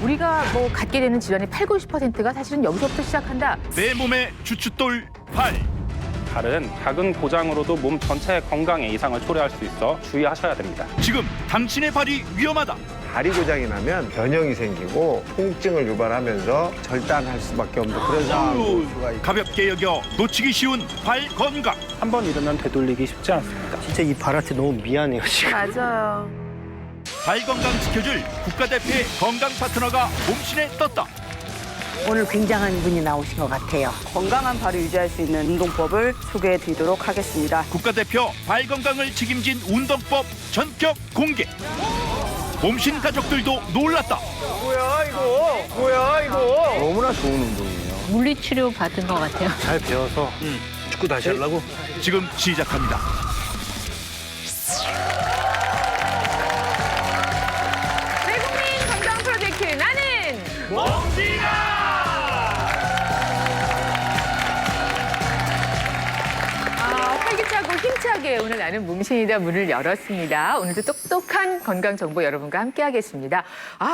우리가 갖게 되는 질환의 80~90%가 사실은 여기서부터 시작한다. 내 몸의 주춧돌 발. 발은 작은 고장으로도 몸 전체 건강에 이상을 초래할 수 있어 주의하셔야 됩니다. 지금 당신의 발이 위험하다. 다리 고장이 나면 변형이 생기고 통증을 유발하면서 절단할 수밖에 없는 그런 상황이 올 수가 있고. 가볍게 여겨 놓치기 쉬운 발 건강. 한 번 잃으면 되돌리기 쉽지 않습니다. 진짜 이 발한테 너무 미안해요, 지금. 맞아요. 발 건강 지켜줄 국가대표의 건강 파트너가 몸신에 떴다. 오늘 굉장한 분이 나오신 것 같아요. 건강한 발을 유지할 수 있는 운동법을 소개해 드리도록 하겠습니다. 국가대표 발 건강을 책임진 운동법 전격 공개. 몸신 가족들도 놀랐다. 너무나 좋은 운동이에요. 물리치료 받은 것 같아요. 잘 배워서 축구 다시 하려고? 지금 시작합니다. 대국민 건강 프로젝트 나는 활기차고 힘차게 오늘 나는 뭉신이다 문을 열었습니다. 오늘도 똑똑한 건강 정보 여러분과 함께하겠습니다.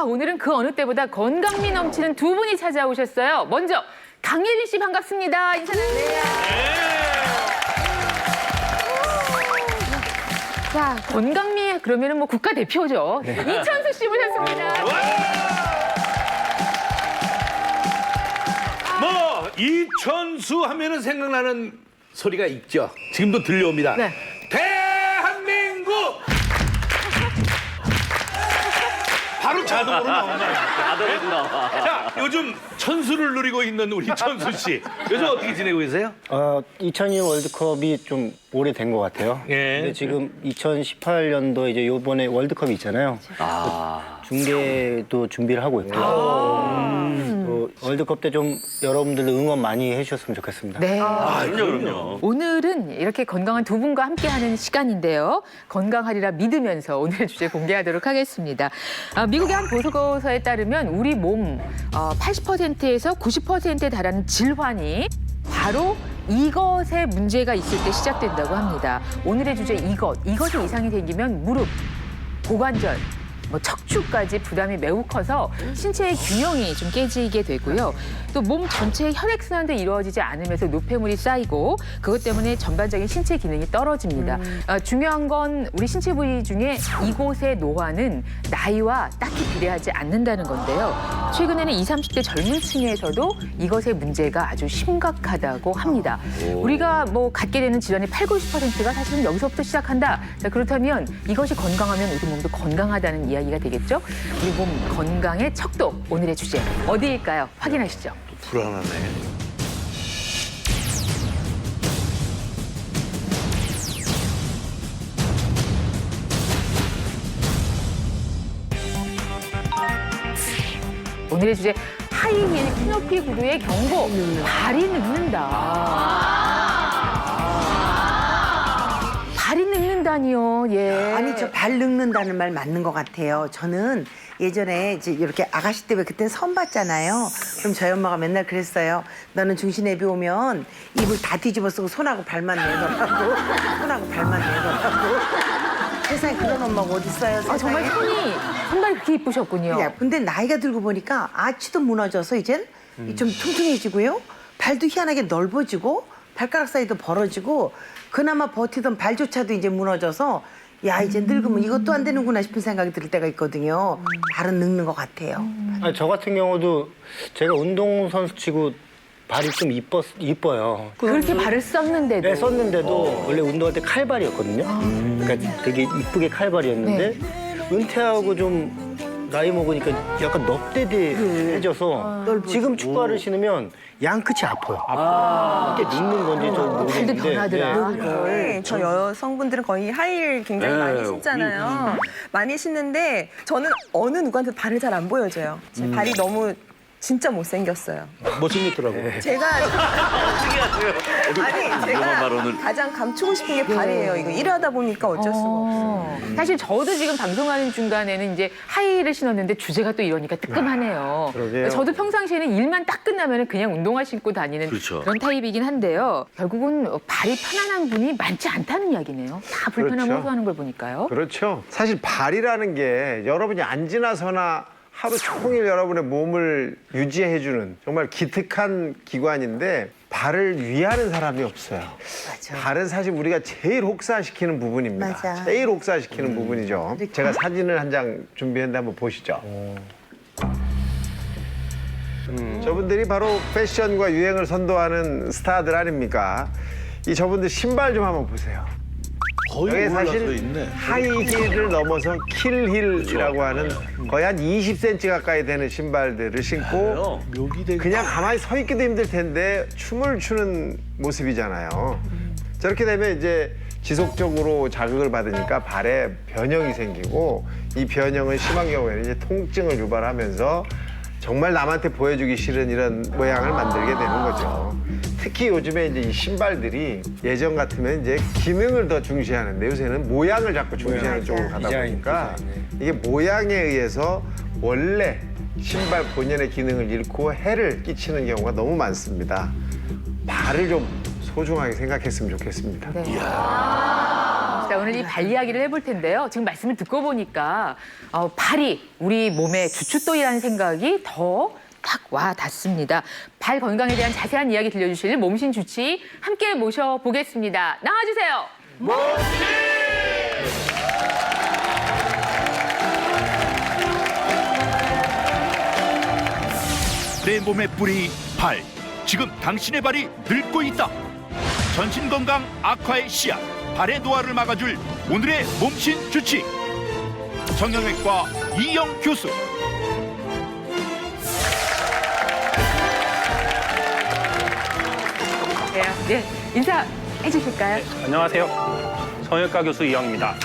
오늘은 그 어느 때보다 건강미 넘치는 두 분이 찾아오셨어요. 먼저 강예빈 씨 반갑습니다. 인사 나누세요. 자, 건강미 그러면은 국가 대표죠. 이천수 씨 모셨습니다. 이천수 하면은 생각나는 소리가 있죠. 지금도 들려옵니다. 네. 대한민국! 바로 자동으로 나옵니다. 자동으로 나와. 자, 요즘 천수를 누리고 있는 우리 천수 씨. 요즘 어떻게 지내고 계세요? 2002년 월드컵이 좀 오래된 것 같아요. 예. 근데 지금 2018년도 이제 요번에 월드컵이 있잖아요. 중계도 준비를 하고 있고. 또 월드컵 때 좀 여러분들 응원 많이 해주셨으면 좋겠습니다. 네. 그럼요. 오늘은 이렇게 건강한 두 분과 함께하는 시간인데요. 건강하리라 믿으면서 오늘 주제 공개하도록 하겠습니다. 미국의 한 보고서에 따르면 우리 몸 80%에서 90%에 달하는 질환이 바로 이것에 문제가 있을 때 시작된다고 합니다. 오늘의 주제 이것이 이상이 생기면 무릎, 고관절, 척추까지 부담이 매우 커서 신체의 균형이 좀 깨지게 되고요. 또 몸 전체의 혈액순환도 이루어지지 않으면서 노폐물이 쌓이고 그것 때문에 전반적인 신체 기능이 떨어집니다. 중요한 건 우리 신체 부위 중에 이곳의 노화는 나이와 딱히 비례하지 않는다는 건데요. 최근에는 20, 30대 젊은 층에서도 이것의 문제가 아주 심각하다고 합니다. 우리가 갖게 되는 질환의 80~90%가 사실은 여기서부터 시작한다. 자, 그렇다면 이것이 건강하면 우리 몸도 건강하다는 이야기가 되겠죠? 우리 몸 건강의 척도 오늘의 주제 어디일까요? 확인하시죠. 불안하네. 오늘의 주제 하이힐 키높이 구두의 경고. 발이 늙는다. 발이 늙는다니요. 예. 아니, 저 발 늙는다는 말 맞는 것 같아요. 저는 예전에 이제 이렇게 아가씨 때 그때 선 봤잖아요. 그럼 저희 엄마가 맨날 그랬어요. 너는 중신애비 오면 입을 다 뒤집어 쓰고 손하고 발만 내놓으라고. 손하고 발만 내놓으라고. 세상에 그런 엄마가 어딨어요, 세상에. 정말 손발이 그렇게 이쁘셨군요. 야, 근데 나이가 들고 보니까 아치도 무너져서 이젠 좀 퉁퉁해지고요. 발도 희한하게 넓어지고 발가락 사이도 벌어지고 그나마 버티던 발조차도 이제 무너져서 야, 이제 늙으면 이것도 안 되는구나 싶은 생각이 들 때가 있거든요. 발은 늙는 것 같아요. 아니, 저 같은 경우도 제가 운동선수 치고 발이 좀 이뻐요. 그렇게 발을 썼는데도. 네, 썼는데도 원래 운동할 때 칼발이었거든요. 그러니까 되게 이쁘게 칼발이었는데 은퇴하고 좀 나이 먹으니까 약간 넙대대해져서 지금 축구화를 신으면 양끝이 아파요. 이게 늙는 건지 좀 발도 모르겠는데. 변하더라. 네, 저 여성분들은 거의 하이힐 굉장히 많이 신잖아요. 많이 신는데 저는 어느 누구한테 발을 잘 안 보여줘요. 제 발이 너무 진짜 못생겼어요. 못생겼더라고. 제가 아니 제가 가장 감추고 싶은 게 발이에요. 이거 일하다 보니까 어쩔 수가 없어요. 사실 저도 지금 방송하는 중간에는 이제 하이힐을 신었는데 주제가 또 이러니까 뜨끔하네요. 그러게요. 저도 평상시에는 일만 딱 끝나면 그냥 운동화 신고 다니는 그렇죠. 그런 타입이긴 한데요. 결국은 발이 편안한 분이 많지 않다는 이야기네요. 다 불편함을 그렇죠. 호소하는 걸 보니까요. 그렇죠. 사실 발이라는 게 여러분이 앉으나 서나 하루 종일 여러분의 몸을 유지해주는 정말 기특한 기관인데 발을 위하는 사람이 없어요. 맞아. 발은 사실 우리가 제일 혹사시키는 부분입니다. 맞아. 제일 혹사시키는 부분이죠. 제가 사진을 한 장 준비했는데 한번 보시죠. 저분들이 바로 패션과 유행을 선도하는 스타들 아닙니까? 이 저분들 신발 좀 한번 보세요. 거의 여기 올라서 사실 있네. 하이힐을 넘어서 킬힐이라고 하는 거의 한 20cm 가까이 되는 신발들을 신고 묘기 되게 그냥 가만히 서 있기도 힘들 텐데 춤을 추는 모습이잖아요. 저렇게 되면 이제 지속적으로 자극을 받으니까 발에 변형이 생기고 이 변형은 심한 경우에는 이제 통증을 유발하면서 정말 남한테 보여주기 싫은 이런 모양을 만들게 되는 거죠. 특히 요즘에 이제 이 신발들이 예전 같으면 이제 기능을 더 중시하는데 요새는 모양을 자꾸 중시하는 쪽으로 가다 보니까 이게 모양에 의해서 원래 신발 본연의 기능을 잃고 해를 끼치는 경우가 너무 많습니다. 발을 좀 소중하게 생각했으면 좋겠습니다. 네. 자, 오늘 이 발 이야기를 해볼 텐데요. 지금 말씀을 듣고 보니까 발이 우리 몸의 주춧돌이라는 생각이 더 딱 와 닿습니다. 발 건강에 대한 자세한 이야기 들려주실 몸신 주치 함께 모셔보겠습니다. 나와주세요. 내 몸의 뿌리 발. 지금 당신의 발이 늙고 있다. 전신 건강 악화의 씨앗 발의 노화를 막아줄 오늘의 몸신 주치. 정형외과 이영 교수. 네, 인사해 주실까요? 안녕하세요. 정형외과 교수 이영입니다.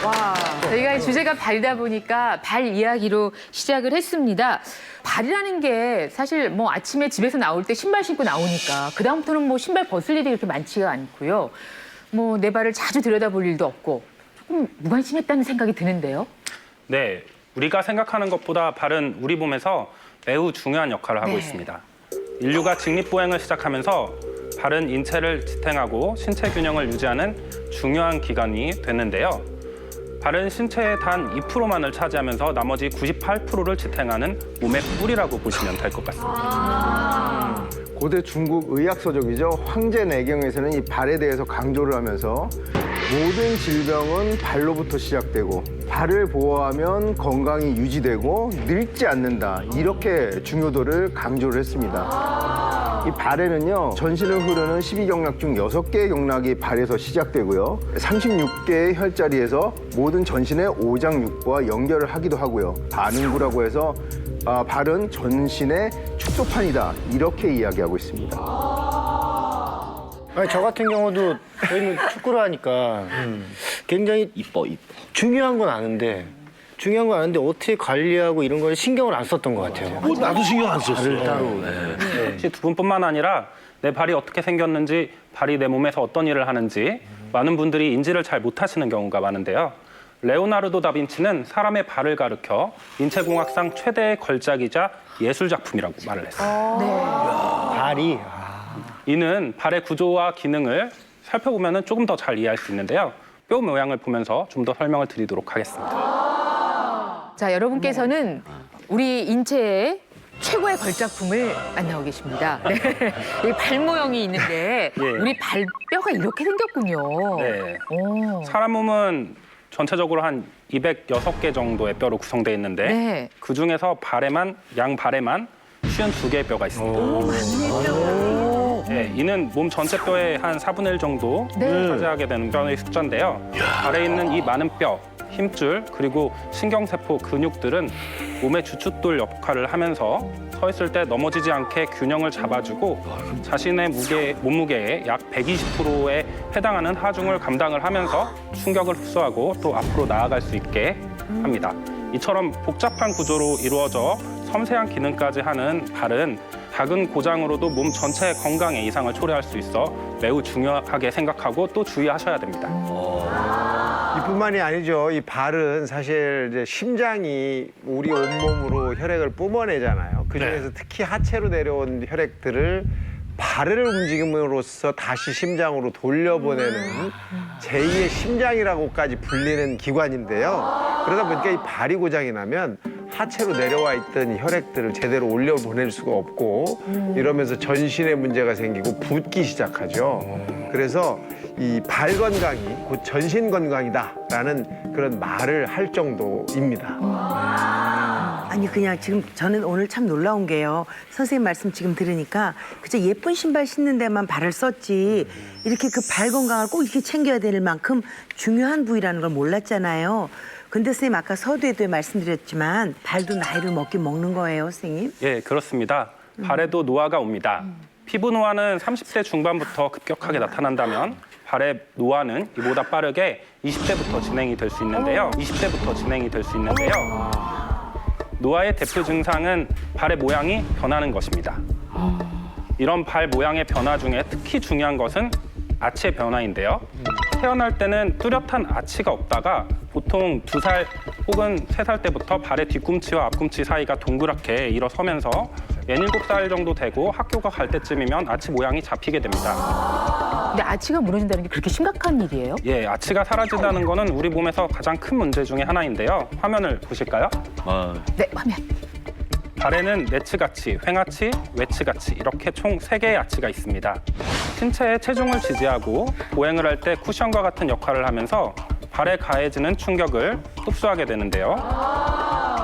와, 저희가 주제가 발이다 보니까 발 이야기로 시작을 했습니다. 발이라는 게 사실 뭐 아침에 집에서 나올 때 신발 신고 나오니까 그다음부터는 뭐 신발 벗을 일이 그렇게 많지가 않고요. 뭐 내 발을 자주 들여다볼 일도 없고 조금 무관심했다는 생각이 드는데요. 네, 우리가 생각하는 것보다 발은 우리 몸에서 매우 중요한 역할을 하고 네. 있습니다. 인류가 직립보행을 시작하면서 발은 인체를 지탱하고 신체 균형을 유지하는 중요한 기관이 됐는데요. 발은 신체의 단 2%만을 차지하면서 나머지 98%를 지탱하는 몸의 뿔이라고 보시면 될 것 같습니다. 고대 중국 의학서적이죠. 황제내경에서는 이 발에 대해서 강조를 하면서 모든 질병은 발로부터 시작되고 발을 보호하면 건강이 유지되고 늙지 않는다. 이렇게 중요도를 강조를 했습니다. 이 발에는요, 전신을 흐르는 12경락 중 6개의 경락이 발에서 시작되고요. 36개의 혈자리에서 모든 전신의 오장육부와 연결을 하기도 하고요. 반응부라고 해서 발은 전신의 축소판이다. 이렇게 이야기하고 있습니다. 아니, 저 같은 경우도 저희는 축구를 하니까 굉장히 중요한 건 아는데 어떻게 관리하고 이런 걸 신경을 안 썼던 것 같아요. 뭐 나도 신경 안 썼어. 발을 따로. 혹시 두 분뿐만 아니라 내 발이 어떻게 생겼는지, 발이 내 몸에서 어떤 일을 하는지 많은 분들이 인지를 잘 못하시는 경우가 많은데요. 레오나르도 다빈치는 사람의 발을 가리켜 인체공학상 최대의 걸작이자 예술작품이라고 말을 했어요. 발이. 이는 발의 구조와 기능을 살펴보면 조금 더 잘 이해할 수 있는데요. 뼈 모양을 보면서 좀 더 설명을 드리도록 하겠습니다. 자, 여러분께서는 우리 인체의 최고의 걸작품을 만나고 계십니다. 네. 이 발 모형이 있는데 예. 우리 발뼈가 이렇게 생겼군요. 네. 오. 사람 몸은 전체적으로 한 206개 정도의 뼈로 구성되어 있는데 네. 그중에서 양발에만 52개의 뼈가 있습니다. 네, 이는 몸 전체 뼈의 한 4분의 1 정도 네. 차지하게 되는 뼈의 숫자인데요. 발에 있는 이 많은 뼈, 힘줄, 그리고 신경세포, 근육들은 몸의 주춧돌 역할을 하면서 서 있을 때 넘어지지 않게 균형을 잡아주고 자신의 몸무게의 약 120%에 해당하는 하중을 감당을 하면서 충격을 흡수하고 또 앞으로 나아갈 수 있게 합니다. 이처럼 복잡한 구조로 이루어져 섬세한 기능까지 하는 발은 작은 고장으로도 몸 전체의 건강에 이상을 초래할 수 있어 매우 중요하게 생각하고 또 주의하셔야 됩니다. 이뿐만이 아니죠. 이 발은 사실 이제 심장이 우리 온몸으로 혈액을 뿜어내잖아요. 그중에서 특히 하체로 내려온 혈액들을 발을 움직임으로써 다시 심장으로 돌려보내는 제2의 심장이라고까지 불리는 기관인데요. 그러다 보니까 이 발이 고장이 나면 하체로 내려와 있던 혈액들을 제대로 올려보낼 수가 없고 이러면서 전신에 문제가 생기고 붓기 시작하죠. 그래서 이 발 건강이 곧 전신 건강이다라는 그런 말을 할 정도입니다. 아니 그냥 지금 저는 오늘 참 놀라운 게요. 선생님 말씀 지금 들으니까 그저 예쁜 신발 신는 데만 발을 썼지 이렇게 그 발 건강을 꼭 이렇게 챙겨야 될 만큼 중요한 부위라는 걸 몰랐잖아요. 근데 선생님 아까 서두에도 말씀드렸지만 발도 나이를 먹긴 먹는 거예요, 선생님? 예, 그렇습니다. 발에도 노화가 옵니다. 피부 노화는 30대 중반부터 급격하게 나타난다면 발의 노화는 이보다 빠르게 20대부터 진행이 될 수 있는데요. 노화의 대표 증상은 발의 모양이 변하는 것입니다. 이런 발 모양의 변화 중에 특히 중요한 것은 아치의 변화인데요. 태어날 때는 뚜렷한 아치가 없다가 보통 2살 혹은 3살 때부터 발의 뒤꿈치와 앞꿈치 사이가 동그랗게 일어서면서 7살 정도 되고 학교가 갈 때쯤이면 아치 모양이 잡히게 됩니다. 근데 아치가 무너진다는 게 그렇게 심각한 일이에요? 예, 아치가 사라진다는 거는 우리 몸에서 가장 큰 문제 중에 하나인데요. 화면을 보실까요? 네, 화면. 발에는 내츠가치, 횡아치, 외츠가치 이렇게 총 3개의 아치가 있습니다. 신체의 체중을 지지하고 보행을 할 때 쿠션과 같은 역할을 하면서 발에 가해지는 충격을 흡수하게 되는데요.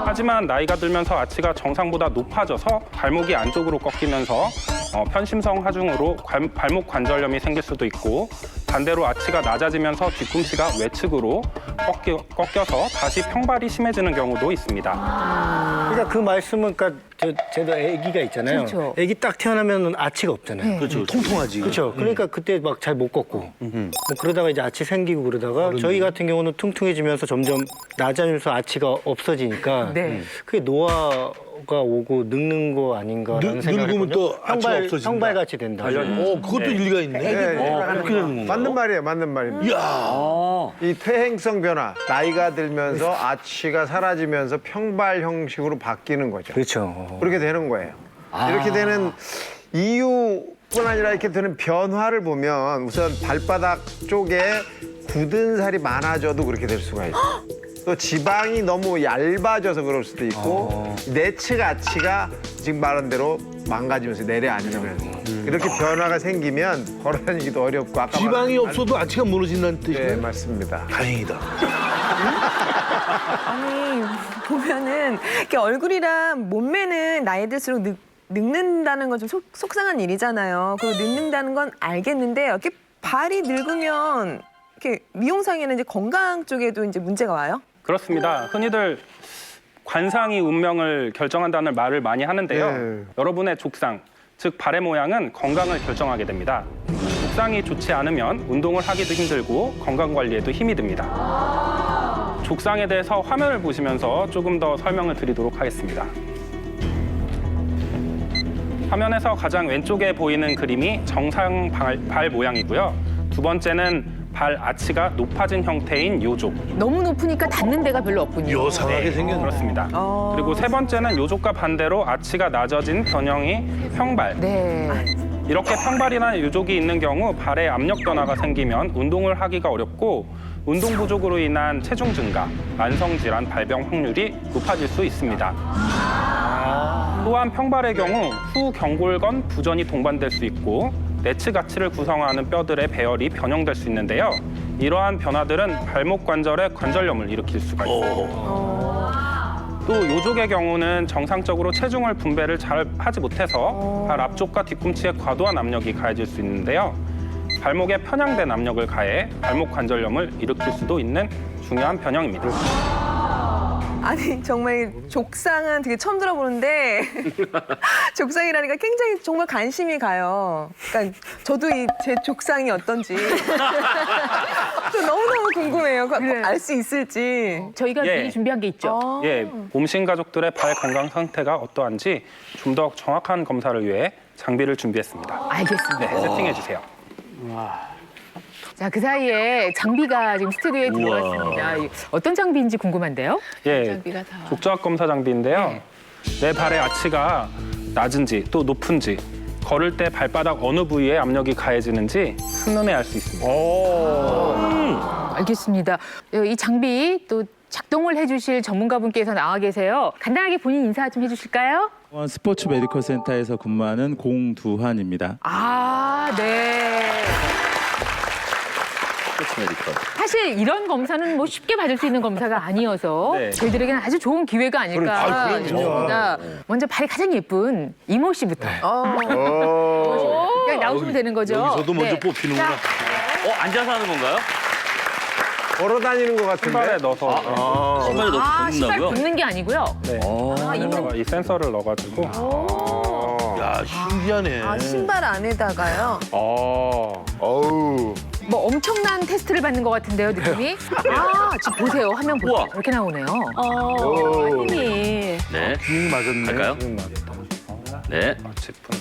하지만 나이가 들면서 아치가 정상보다 높아져서 발목이 안쪽으로 꺾이면서 편심성 하중으로 발목 관절염이 생길 수도 있고 반대로 아치가 낮아지면서 뒤꿈치가 외측으로 꺾여서 다시 평발이 심해지는 경우도 있습니다. 그러니까 그 말씀은 그러니까 저도 아기가 있잖아요. 그렇죠. 아기 딱 태어나면 아치가 없잖아요. 네. 그렇죠. 통통하지. 그렇죠. 그러니까 그때 막 잘 못 걷고 뭐 그러다가 이제 아치 생기고 그러다가 저희 같은 경우는 퉁퉁해지면서 점점 낮아지면서 아치가 없어지니까 네. 그게 노화가 오고 늙는 거 아닌가라는 생각을 늙으면 또 아치가 없어진다. 형발같이 된다. 그것도 일리가 있네. 그렇게 되는 건가? 맞는 말이에요, 맞는 말입니다. 이야. 이 퇴행성 변화, 나이가 들면서 아치가 사라지면서 평발 형식으로 바뀌는 거죠. 그렇죠. 그렇게 되는 거예요. 이렇게 되는 이유뿐 아니라 이렇게 되는 변화를 보면 우선 발바닥 쪽에 굳은 살이 많아져도 그렇게 될 수가 있어요. 또 지방이 너무 얇아져서 그럴 수도 있고 내측 아치가 지금 말한 대로 망가지면서 내려앉으면서 이렇게 변화가 생기면 걸어다니기도 어렵고 아까 지방이 말한 없어도 아치가 무너진다는 네, 뜻이네. 맞습니다. 다행이다. 아니 보면은 이렇게 얼굴이랑 몸매는 나이 들수록 늙는다는 건 좀 속상한 일이잖아요. 그리고 늙는다는 건 알겠는데 이렇게 발이 늙으면 이렇게 미용상에는 이제 건강 쪽에도 이제 문제가 와요? 그렇습니다. 흔히들 관상이 운명을 결정한다는 말을 많이 하는데요. 네. 여러분의 족상, 즉 발의 모양은 건강을 결정하게 됩니다. 족상이 좋지 않으면 운동을 하기도 힘들고 건강 관리에도 힘이 듭니다. 족상에 대해서 화면을 보시면서 조금 더 설명을 드리도록 하겠습니다. 화면에서 가장 왼쪽에 보이는 그림이 정상 발 모양이고요. 두 번째는 발 아치가 높아진 형태인 요족. 너무 높으니까 닿는 데가 별로 없군요. 요상하게 생겼네. 그렇습니다. 그리고 세 번째는 요족과 반대로 아치가 낮아진 변형이 평발. 네. 이렇게 평발이나 요족이 있는 경우 발에 압력 변화가 생기면 운동을 하기가 어렵고 운동 부족으로 인한 체중 증가, 만성 질환 발병 확률이 높아질 수 있습니다. 또한 평발의 경우 후 경골건 부전이 동반될 수 있고 내측 아치를 구성하는 뼈들의 배열이 변형될 수 있는데요. 이러한 변화들은 발목 관절에 관절염을 일으킬 수가 있어요. 또 요족의 경우는 정상적으로 체중을 분배를 잘 하지 못해서 발 앞쪽과 뒤꿈치에 과도한 압력이 가해질 수 있는데요. 발목에 편향된 압력을 가해 발목 관절염을 일으킬 수도 있는 중요한 변형입니다. 아니 정말 족상은 되게 처음 들어보는데 족상이라니까 굉장히 정말 관심이 가요. 그러니까 저도 제 족상이 어떤지 너무너무 궁금해요. 알 수 있을지. 저희가 예. 미리 준비한 게 있죠. 예, 몸신 가족들의 발 건강 상태가 어떠한지 좀 더 정확한 검사를 위해 장비를 준비했습니다. 알겠습니다. 네, 세팅해 주세요. 자, 그 사이에 장비가 지금 스튜디오에 들어왔습니다. 어떤 장비인지 궁금한데요? 예, 족저압 검사 장비인데요. 내 발의 아치가 낮은지 또 높은지, 걸을 때 발바닥 어느 부위에 압력이 가해지는지 한눈에 알 수 있습니다. 알겠습니다. 이 장비 또 작동을 해주실 전문가분께서 나와 계세요. 간단하게 본인 인사 좀 해주실까요? 스포츠 메디컬 센터에서 근무하는 공두환입니다. 아, 네. 사실 이런 검사는 뭐 쉽게 받을 수 있는 검사가 아니어서 네. 저희들에게는 아주 좋은 기회가 아닐까 싶습니다. 먼저 발이 가장 예쁜 이모 씨부터. 그냥 나오시면 되는 거죠. 여기서도 먼저 네. 뽑히는구나. 자, 앉아서 하는 건가요? 걸어 다니는 것 신발에 같은데. 넣어서 신발에 넣고 신발 걷는다고요? 붙는 게 아니고요. 네. 여기다가 이 센서를 넣어가지고 야, 신기하네. 신발 안에다가요. 어우. 뭐 엄청난 테스트를 받는 것 같은데요, 느낌이? 지금 보세요. 화면 보세요. 우와. 이렇게 나오네요. 힘이. 네. 맞았네. 갈까요? 네. 제품.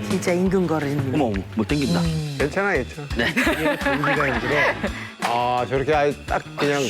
진짜 임금 거르는. 어머, 못 당긴다. 괜찮아, 괜찮아. 네. 공기가 힘들어. 아, 저렇게 아예 딱 그냥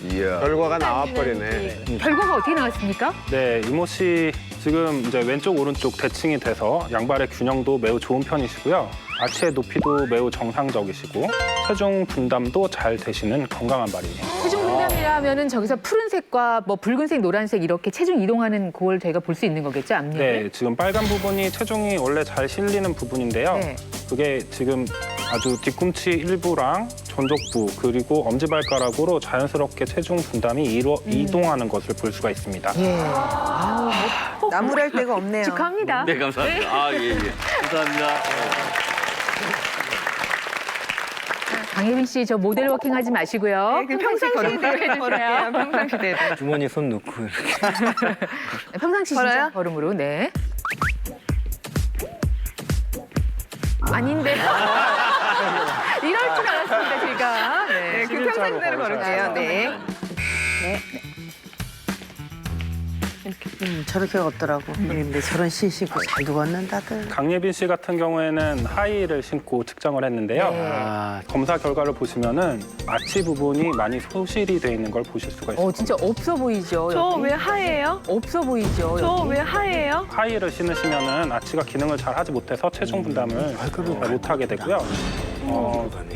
결과가 나와버리네. 결과가 어떻게 나왔습니까? 네, 이모 씨 지금 이제 왼쪽 오른쪽 대칭이 돼서 양발의 균형도 매우 좋은 편이시고요. 아치의 높이도 매우 정상적이시고 체중 분담도 잘 되시는 건강한 발이에요. 체중 분담이라면은 저기서 푸른색과 뭐 붉은색, 노란색 이렇게 체중 이동하는 그걸 저희가 볼 수 있는 거겠죠, 앞니를? 네, 지금 빨간 부분이 체중이 원래 잘 실리는 부분인데요. 네. 그게 지금 아주 뒤꿈치 일부랑 전족부 그리고 엄지발가락으로 자연스럽게 체중 분담이 이동하는 것을 볼 수가 있습니다. 예. 나무랄 데가 없네요. 축하합니다. 네, 감사합니다. 아, 예, 예. 감사합니다. 강혜빈 씨, 저 모델 워킹 하지 마시고요. 평상시대로 해주세요. 평상시대로. 주머니에 손 넣고 이렇게. 평상시 걸어요? 진짜 걸음으로, 네. 아닌데. 이럴 줄 알았습니다, 제가. 네. 그 평상시대로 걸을게요. 네. 저렇게 걷더라고. 근데 저런 신 신고 잘 걷는 다들. 강예빈 씨 같은 경우에는 하이힐을 신고 측정을 했는데요. 검사 결과를 보시면은 아치 부분이 많이 소실이 돼 있는 걸 보실 수가 있습니다. 진짜 없어 보이죠? 저 여기? 왜 하예요? 없어 보이죠? 저 여기? 왜 하예요? 하이힐을 신으시면은 아치가 기능을 잘 하지 못해서 체중 분담을 잘 못하게 되고요.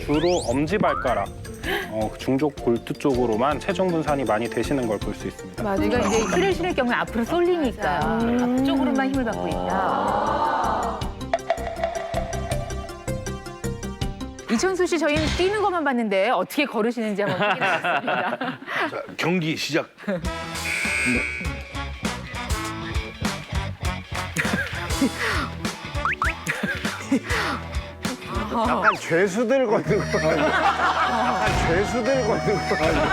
주로 엄지발가락, 중족 골두 쪽으로만 체중 분산이 많이 되시는 걸 볼 수 있습니다. 저희가 이제 힐을 신을 경우에 앞으로 쏠리니까 앞쪽으로만 힘을 받고 있다. 이천수 씨, 저희는 뛰는 것만 봤는데 어떻게 걸으시는지 한번 확인해봤습니다. 자, 경기 시작. 약간 죄수들 걷는 거 아니야? 약간 죄수들 걷는 거 아니야?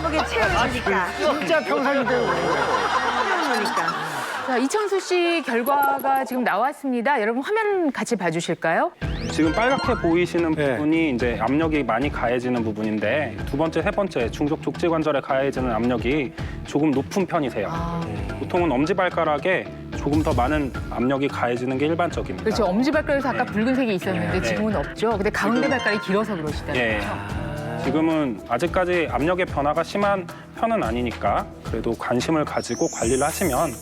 거기 채워주니까. 진짜 평상시대로 채워주니까. 자, 이천수 씨 결과가 지금 나왔습니다. 여러분 화면 같이 봐주실까요? 지금 빨갛게 보이시는 네. 부분이 이제 압력이 많이 가해지는 부분인데 두 번째, 세 번째 중족 족지 관절에 가해지는 압력이 조금 높은 편이세요. 보통은 엄지발가락에 조금 더 많은 압력이 가해지는 게 일반적입니다. 그렇죠. 엄지발가락에서 아까 붉은색이 있었는데 네. 지금은 없죠. 근데 가운데 발가락이 길어서 그러시다는 예. 거죠. 지금은 아직까지 압력의 변화가 심한 편은 아니니까 그래도 관심을 가지고 관리를 하시면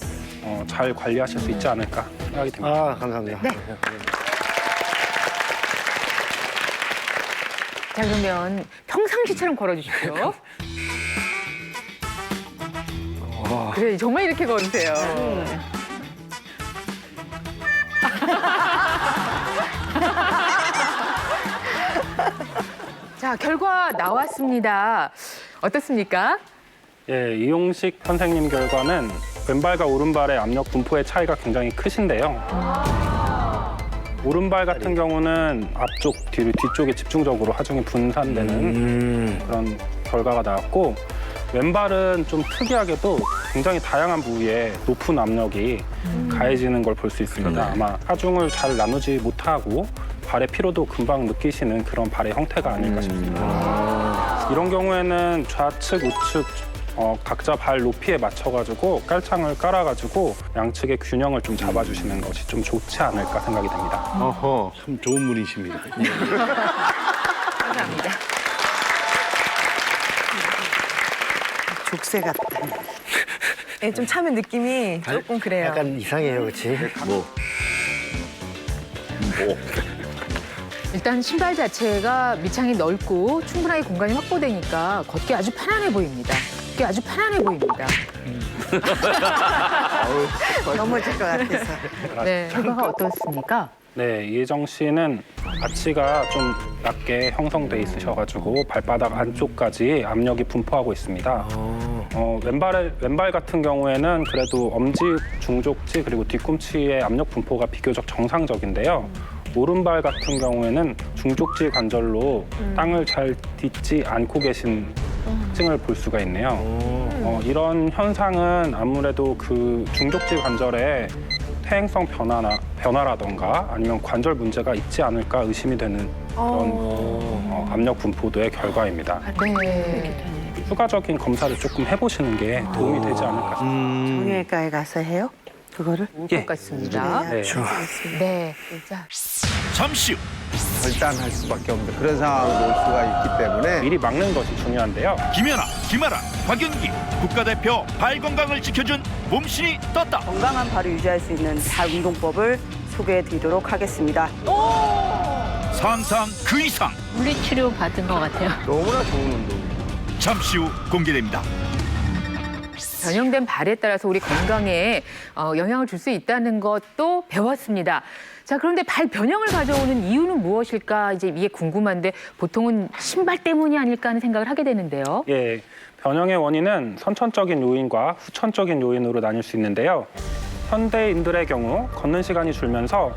잘 관리하실 수 있지 않을까 생각이 듭니다. 아, 감사합니다. 네. 자, 그러면 평상시처럼 걸어주십시오. 그래, 정말 이렇게 걸으세요. 자, 결과 나왔습니다. 어떻습니까? 예, 이용식 선생님 결과는 왼발과 오른발의 압력 분포의 차이가 굉장히 크신데요. 오른발 같은 경우는 앞쪽, 뒤쪽에 집중적으로 하중이 분산되는 그런 결과가 나왔고 왼발은 좀 특이하게도 굉장히 다양한 부위에 높은 압력이 가해지는 걸 볼 수 있습니다. 아마 하중을 잘 나누지 못하고 발의 피로도 금방 느끼시는 그런 발의 형태가 아닐까 싶습니다. 이런 경우에는 좌측, 우측 각자 발 높이에 맞춰가지고 깔창을 깔아가지고 양측의 균형을 좀 잡아주시는 것이 좀 좋지 않을까 생각이 됩니다. 어허, 참 좋은 분이십니다. 감사합니다. 족쇄 같다. 네, 좀 참은 느낌이 조금 그래요. 약간 이상해요, 그렇지? 일단 신발 자체가 밑창이 넓고 충분하게 공간이 확보되니까 걷기 아주 편안해 보입니다. 걷기 아주 편안해 보입니다. 넘어질 것 같아서. 네, 결과가 어떻습니까? 네, 이혜정 씨는 아치가 좀 낮게 형성돼 있으셔가지고 발바닥 안쪽까지 압력이 분포하고 있습니다. 왼발 같은 경우에는 그래도 엄지, 중족지 그리고 뒤꿈치의 압력 분포가 비교적 정상적인데요. 오른발 같은 경우에는 중족지 관절로 땅을 잘 딛지 않고 계신 특징을 볼 수가 있네요. 이런 현상은 아무래도 그 중족지 관절에 퇴행성 변화라던가 아니면 관절 문제가 있지 않을까 의심이 되는 그런 압력 분포도의 결과입니다. 네. 추가적인 검사를 조금 해보시는 게 도움이 되지 않을까 싶습니다. 정형외과에 가서 해요? 그거를? 것 같습니다. 네. 네. 자, 잠시 후 결단할 수밖에 없는 그런 상황으로 올 수가 있기 때문에 미리 막는 것이 중요한데요. 김연아, 김아랑, 박연기 국가대표 발 건강을 지켜준 몸신이 떴다. 건강한 발을 유지할 수 있는 발 운동법을 소개해드리도록 하겠습니다. 상상 그 이상. 물리치료 받은 것 같아요. 너무나 좋은 운동. 잠시 후 공개됩니다. 변형된 발에 따라서 우리 건강에 영향을 줄 수 있다는 것도 배웠습니다. 자, 그런데 발 변형을 가져오는 이유는 무엇일까? 이제 이게 궁금한데 보통은 신발 때문이 아닐까 하는 생각을 하게 되는데요. 예, 변형의 원인은 선천적인 요인과 후천적인 요인으로 나뉠 수 있는데요. 현대인들의 경우 걷는 시간이 줄면서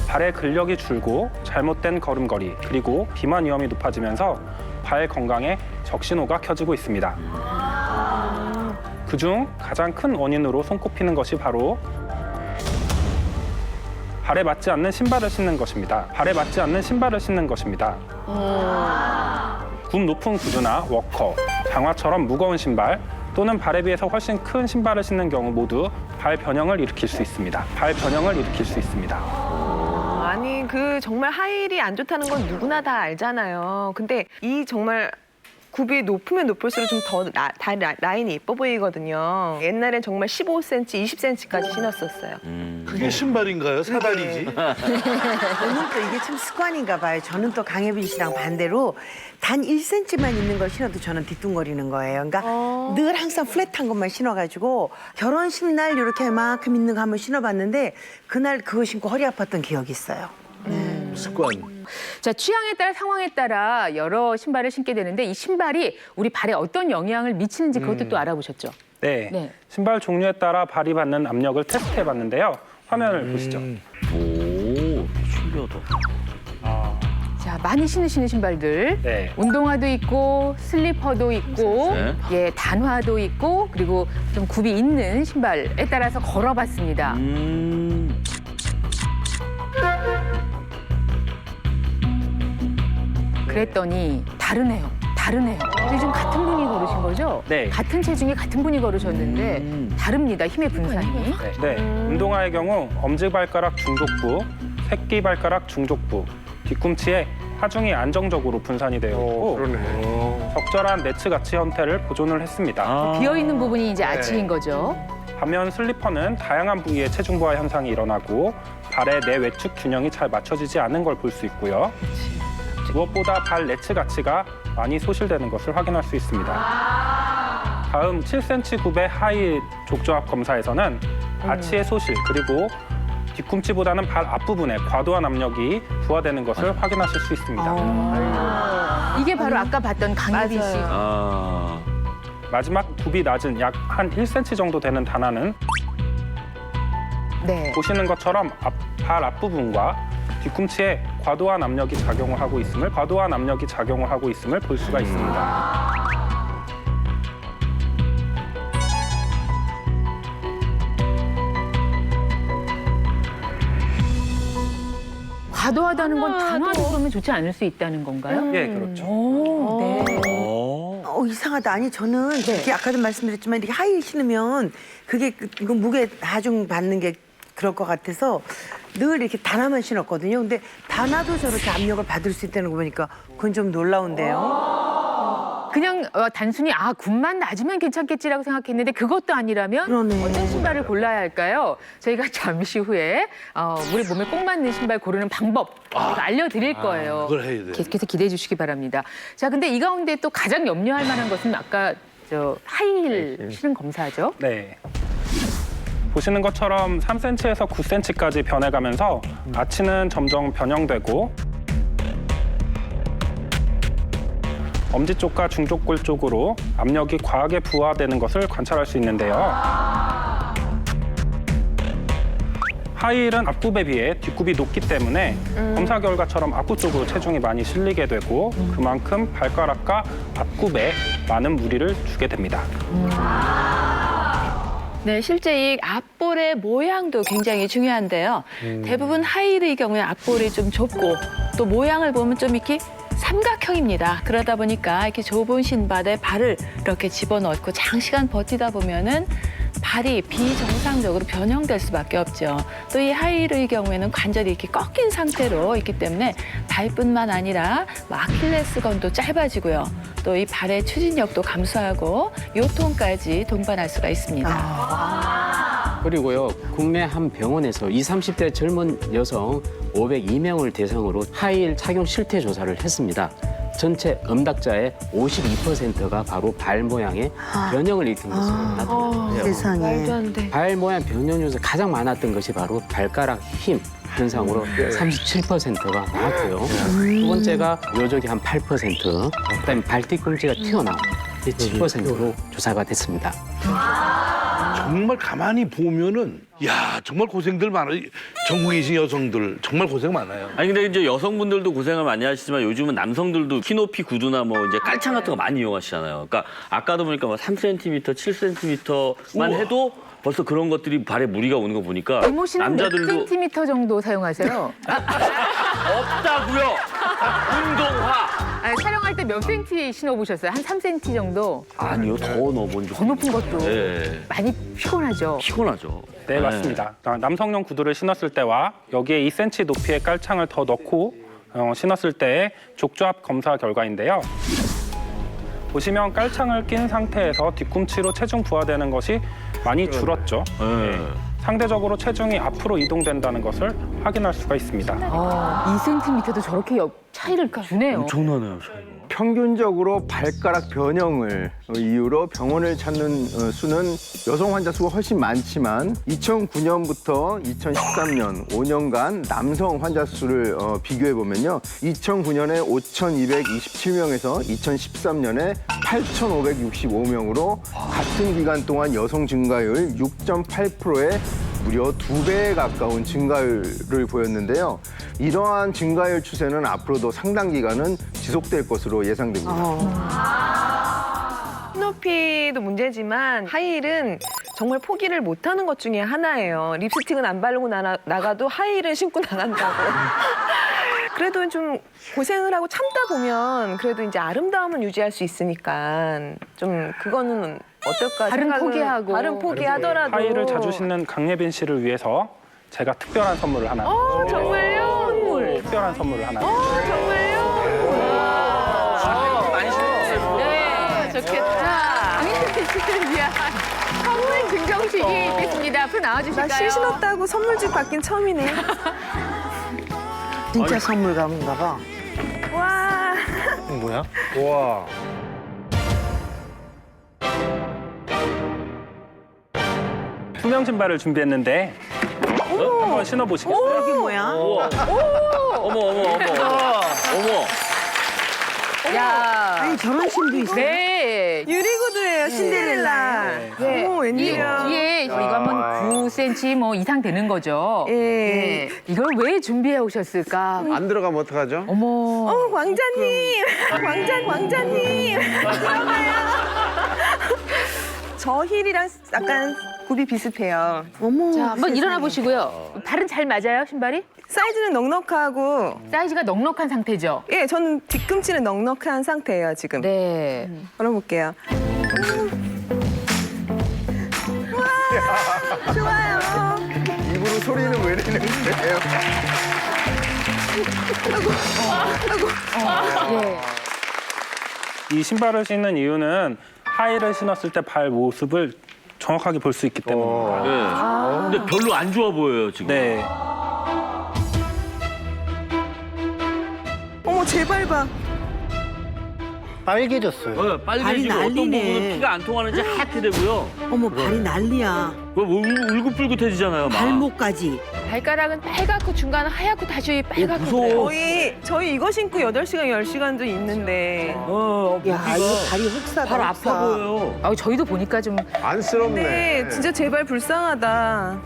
발의 근력이 줄고 잘못된 걸음걸이 그리고 비만 위험이 높아지면서 발 건강에 적신호가 켜지고 있습니다. 그중 가장 큰 원인으로 손꼽히는 것이 바로 발에 맞지 않는 신발을 신는 것입니다. 발에 맞지 않는 신발을 신는 것입니다. 굽 높은 구두나 워커, 장화처럼 무거운 신발 또는 발에 비해서 훨씬 큰 신발을 신는 경우 모두 발 변형을 일으킬 수 있습니다. 발 변형을 일으킬 수 있습니다. 아니 그 정말 하이힐이 안 좋다는 건 누구나 다 알잖아요. 근데 이 정말 굽이 높으면 높을수록 좀 더 라인이 예뻐 보이거든요. 옛날엔 정말 15cm, 20cm까지 신었었어요. 그게 신발인가요? 사다리지? 저는 또 이게 참 습관인가 봐요. 저는 또 강혜빈 씨랑 반대로 단 1cm만 있는 걸 신어도 저는 뒤뚱거리는 거예요. 그러니까 늘 항상 플랫한 것만 신어가지고 결혼식 날 이렇게 이만큼 있는 거 한번 신어봤는데 그날 그거 신고 허리 아팠던 기억이 있어요. 습관. 자, 취향에 따라 상황에 따라 여러 신발을 신게 되는데 이 신발이 우리 발에 어떤 영향을 미치는지 그것도 또 알아보셨죠? 네, 네. 신발 종류에 따라 발이 받는 압력을 테스트해 봤는데요. 화면을 보시죠. 오, 신기하다. 자, 많이 신으시는 신발들. 네. 운동화도 있고 슬리퍼도 있고 네. 예, 단화도 있고 그리고 좀 굽이 있는 신발에 따라서 걸어봤습니다. 그랬더니 다르네요. 근데 지금 같은 분이 걸으신 거죠? 네. 같은 체중에 같은 분이 걸으셨는데 다릅니다. 힘의 분산이. 네, 운동화의 경우 엄지발가락 중족부, 새끼발가락 중족부, 뒤꿈치에 하중이 안정적으로 분산이 되어 있고 적절한 내츠 가치 형태를 보존을 했습니다. 비어있는 부분이 이제 아치인 거죠. 반면 슬리퍼는 다양한 부위의 체중 부하 현상이 일어나고 발의 내외축 균형이 잘 맞춰지지 않은 걸 볼 수 있고요. 무엇보다 발 내츠 가치가 많이 소실되는 것을 확인할 수 있습니다. 다음 7cm 굽의 하이 족조합 검사에서는 아치의 소실 그리고 뒤꿈치보다는 발 앞부분에 과도한 압력이 부하되는 것을 확인하실 수 있습니다. 이게 바로 아까 봤던 강혜빈 씨. 마지막 굽이 낮은 약 한 1cm 정도 되는 단화는 네. 보시는 것처럼 발 앞부분과 뒤꿈치에 과도한 압력이 작용을 하고 있음을 볼 수가 있습니다. 과도하다는 건 단화도 그러면 좋지 않을 수 있다는 건가요? 예, 그렇죠. 오, 네. 이상하다. 아니 저는 이렇게 아까도 말씀드렸지만 이렇게 하이힐 신으면 그게 이거 무게 하중 받는 게 그럴 것 같아서 늘 이렇게 단화만 신었거든요. 근데 단화도 저렇게 압력을 받을 수 있다는 거 보니까 그건 좀 놀라운데요. 그냥 단순히 굽만 낮으면 괜찮겠지라고 생각했는데 그것도 아니라면 그러네. 어떤 신발을 골라야 할까요? 저희가 잠시 후에 우리 몸에 꼭 맞는 신발 고르는 방법 저희가 알려드릴 거예요. 그걸 해야 돼. 계속해서 기대해 주시기 바랍니다. 자, 근데 이 가운데 또 가장 염려할 만한 것은 아까 하이힐 신은 검사죠? 네. 보시는 것처럼 3cm에서 9cm까지 변해가면서 아치는 점점 변형되고 엄지 쪽과 중족골 쪽으로 압력이 과하게 부하되는 것을 관찰할 수 있는데요. 하이힐은 앞굽에 비해 뒷굽이 높기 때문에 검사 결과처럼 앞굽 쪽으로 체중이 많이 실리게 되고 그만큼 발가락과 앞굽에 많은 무리를 주게 됩니다. 네, 실제 이 앞볼의 모양도 굉장히 중요한데요. 대부분 하이힐의 경우에 앞볼이 좀 좁고 또 모양을 보면 좀 이렇게 삼각형입니다. 그러다 보니까 이렇게 좁은 신발에 발을 이렇게 집어넣고 장시간 버티다 보면은 발이 비정상적으로 변형될 수밖에 없죠. 또 이 하이힐의 경우에는 관절이 이렇게 꺾인 상태로 있기 때문에 발뿐만 아니라 아킬레스건도 짧아지고요. 또 이 발의 추진력도 감소하고 요통까지 동반할 수가 있습니다. 그리고요, 국내 한 병원에서 20, 30대 젊은 여성 502명을 대상으로 하이힐 착용 실태 조사를 했습니다. 전체 음닥자의 52%가 바로 발 모양의 변형을 일으킨 것으로 나타났는데요. 세상에. 말도 안 돼. 발 모양 변형 중에서 가장 많았던 것이 바로 발가락 힘 현상으로 37%가 나왔고요. 두 번째가 요족이 한 8%, 그다음에 발 뒤꿈치가 튀어나온 7%로 조사가 됐습니다. 정말 가만히 보면은 야 정말 고생들 많아요. 전국에 계신 여성들 정말 고생 많아요. 아니 근데 이제 여성분들도 고생을 많이 하시지만 요즘은 남성들도 키높이 구두나 뭐 이제 깔창 같은 거 많이 이용하시잖아요. 그러니까 아까도 보니까 뭐 3cm, 7cm만 해도 벌써 그런 것들이 발에 무리가 오는 거 보니까 이모 씨는 몇 센티미터 정도 사용하세요? 없다고요. 운동화. 아니, 촬영할 때 몇 센티 신어보셨어요? 한 3cm 정도? 아니요, 더 넣어본 적. 더 높은 것도 네. 많이 피곤하죠? 피곤하죠. 네, 맞습니다. 남성용 구두를 신었을 때와 여기에 2cm 높이의 깔창을 더 넣고 신었을 때의 족조합 검사 결과인데요. 보시면 깔창을 낀 상태에서 뒤꿈치로 체중 부하되는 것이 많이 줄었죠. 네. 상대적으로 체중이 앞으로 이동된다는 것을 확인할 수가 있습니다. 2cm도 저렇게 차이를 주네요. 엄청나네요, 평균적으로 발가락 변형을 이유로 병원을 찾는 수는 여성 환자 수가 훨씬 많지만 2009년부터 2013년 5년간 남성 환자 수를 비교해 보면요. 2009년에 5,227명에서 2013년에 8,565명으로 같은 기간 동안 여성 증가율 6.8%의 무려 2배에 가까운 증가율을 보였는데요. 이러한 증가율 추세는 앞으로도 상당 기간은 지속될 것으로 예상됩니다. 키높이도 문제지만 하이힐은 정말 포기를 못하는 것 중에 하나예요. 립스틱은 안 바르고 나가도 하이힐은 신고 나간다고. 그래도 좀 고생을 하고 참다 보면 그래도 이제 아름다움은 유지할 수 있으니까 좀 그거는 어떨까 발은 생각을- 포기하고. 발은 포기하더라도 하이힐을 자주 신는 강예빈 씨를 위해서 제가 특별한 선물을 하나. 정말요? 특별한 선물을 하나. 정말요? 많이 신었어요. 네, 좋겠다. 강인태 씨를 위한 선물 증정식이 있겠습니다. 앞으로 나와주실까요? 나 실 신었다고 선물집 받긴 처음이네. 진짜 선물 가문가 봐. 와. 뭐야? 와. 투명 신발을 준비했는데 한번 신어보시겠어요? 이게 뭐야? 어머, 어머, 어머. 어머. 야. 아니 저런 신도 있어. 네. 유리구두예요, 신데렐라. 네. 어머, 이 웬일이야. 뒤에 이거 한번 9cm 뭐 이상 되는 거죠. 예. 네. 이걸 왜 준비해 오셨을까? 안 들어가면 어떡하죠? 어머. 왕자님! 왕자님! 저 힐이랑 약간 굽이 비슷해요. 어머. 자, 한번 일어나 보시고요. 발은 잘 맞아요, 신발이? 사이즈는 넉넉하고 사이즈가 넉넉한 상태죠? 예, 저는 뒤꿈치는 넉넉한 상태예요, 지금. 네. 걸어볼게요. 와, 좋아요. 입으로 소리는 왜 내는 거예요? 예. 이 신발을 신는 이유는 하이를 신었을 때 발 모습을 정확하게 볼 수 있기 때문입니다. 네. 근데 별로 안 좋아 보여요, 지금. 네. 어머, 제발 봐. 빨개졌어요. 빨개지고 어떤 부분은 피가 안 통하는지 하얗게 되고요. 어머, 발이 난리야. 울긋불긋해지잖아요, 막. 발목까지. 발가락은 빨갛고 중간은 하얗고 다시 빨갛고 무서워. 그래요. 저희 이거 신고 8시간, 10시간도 있는데. 야, 이거 발이 혹사다. 발 아파 보여요. 저희도 보니까 좀 안쓰럽네. 네, 진짜 제발 불쌍하다.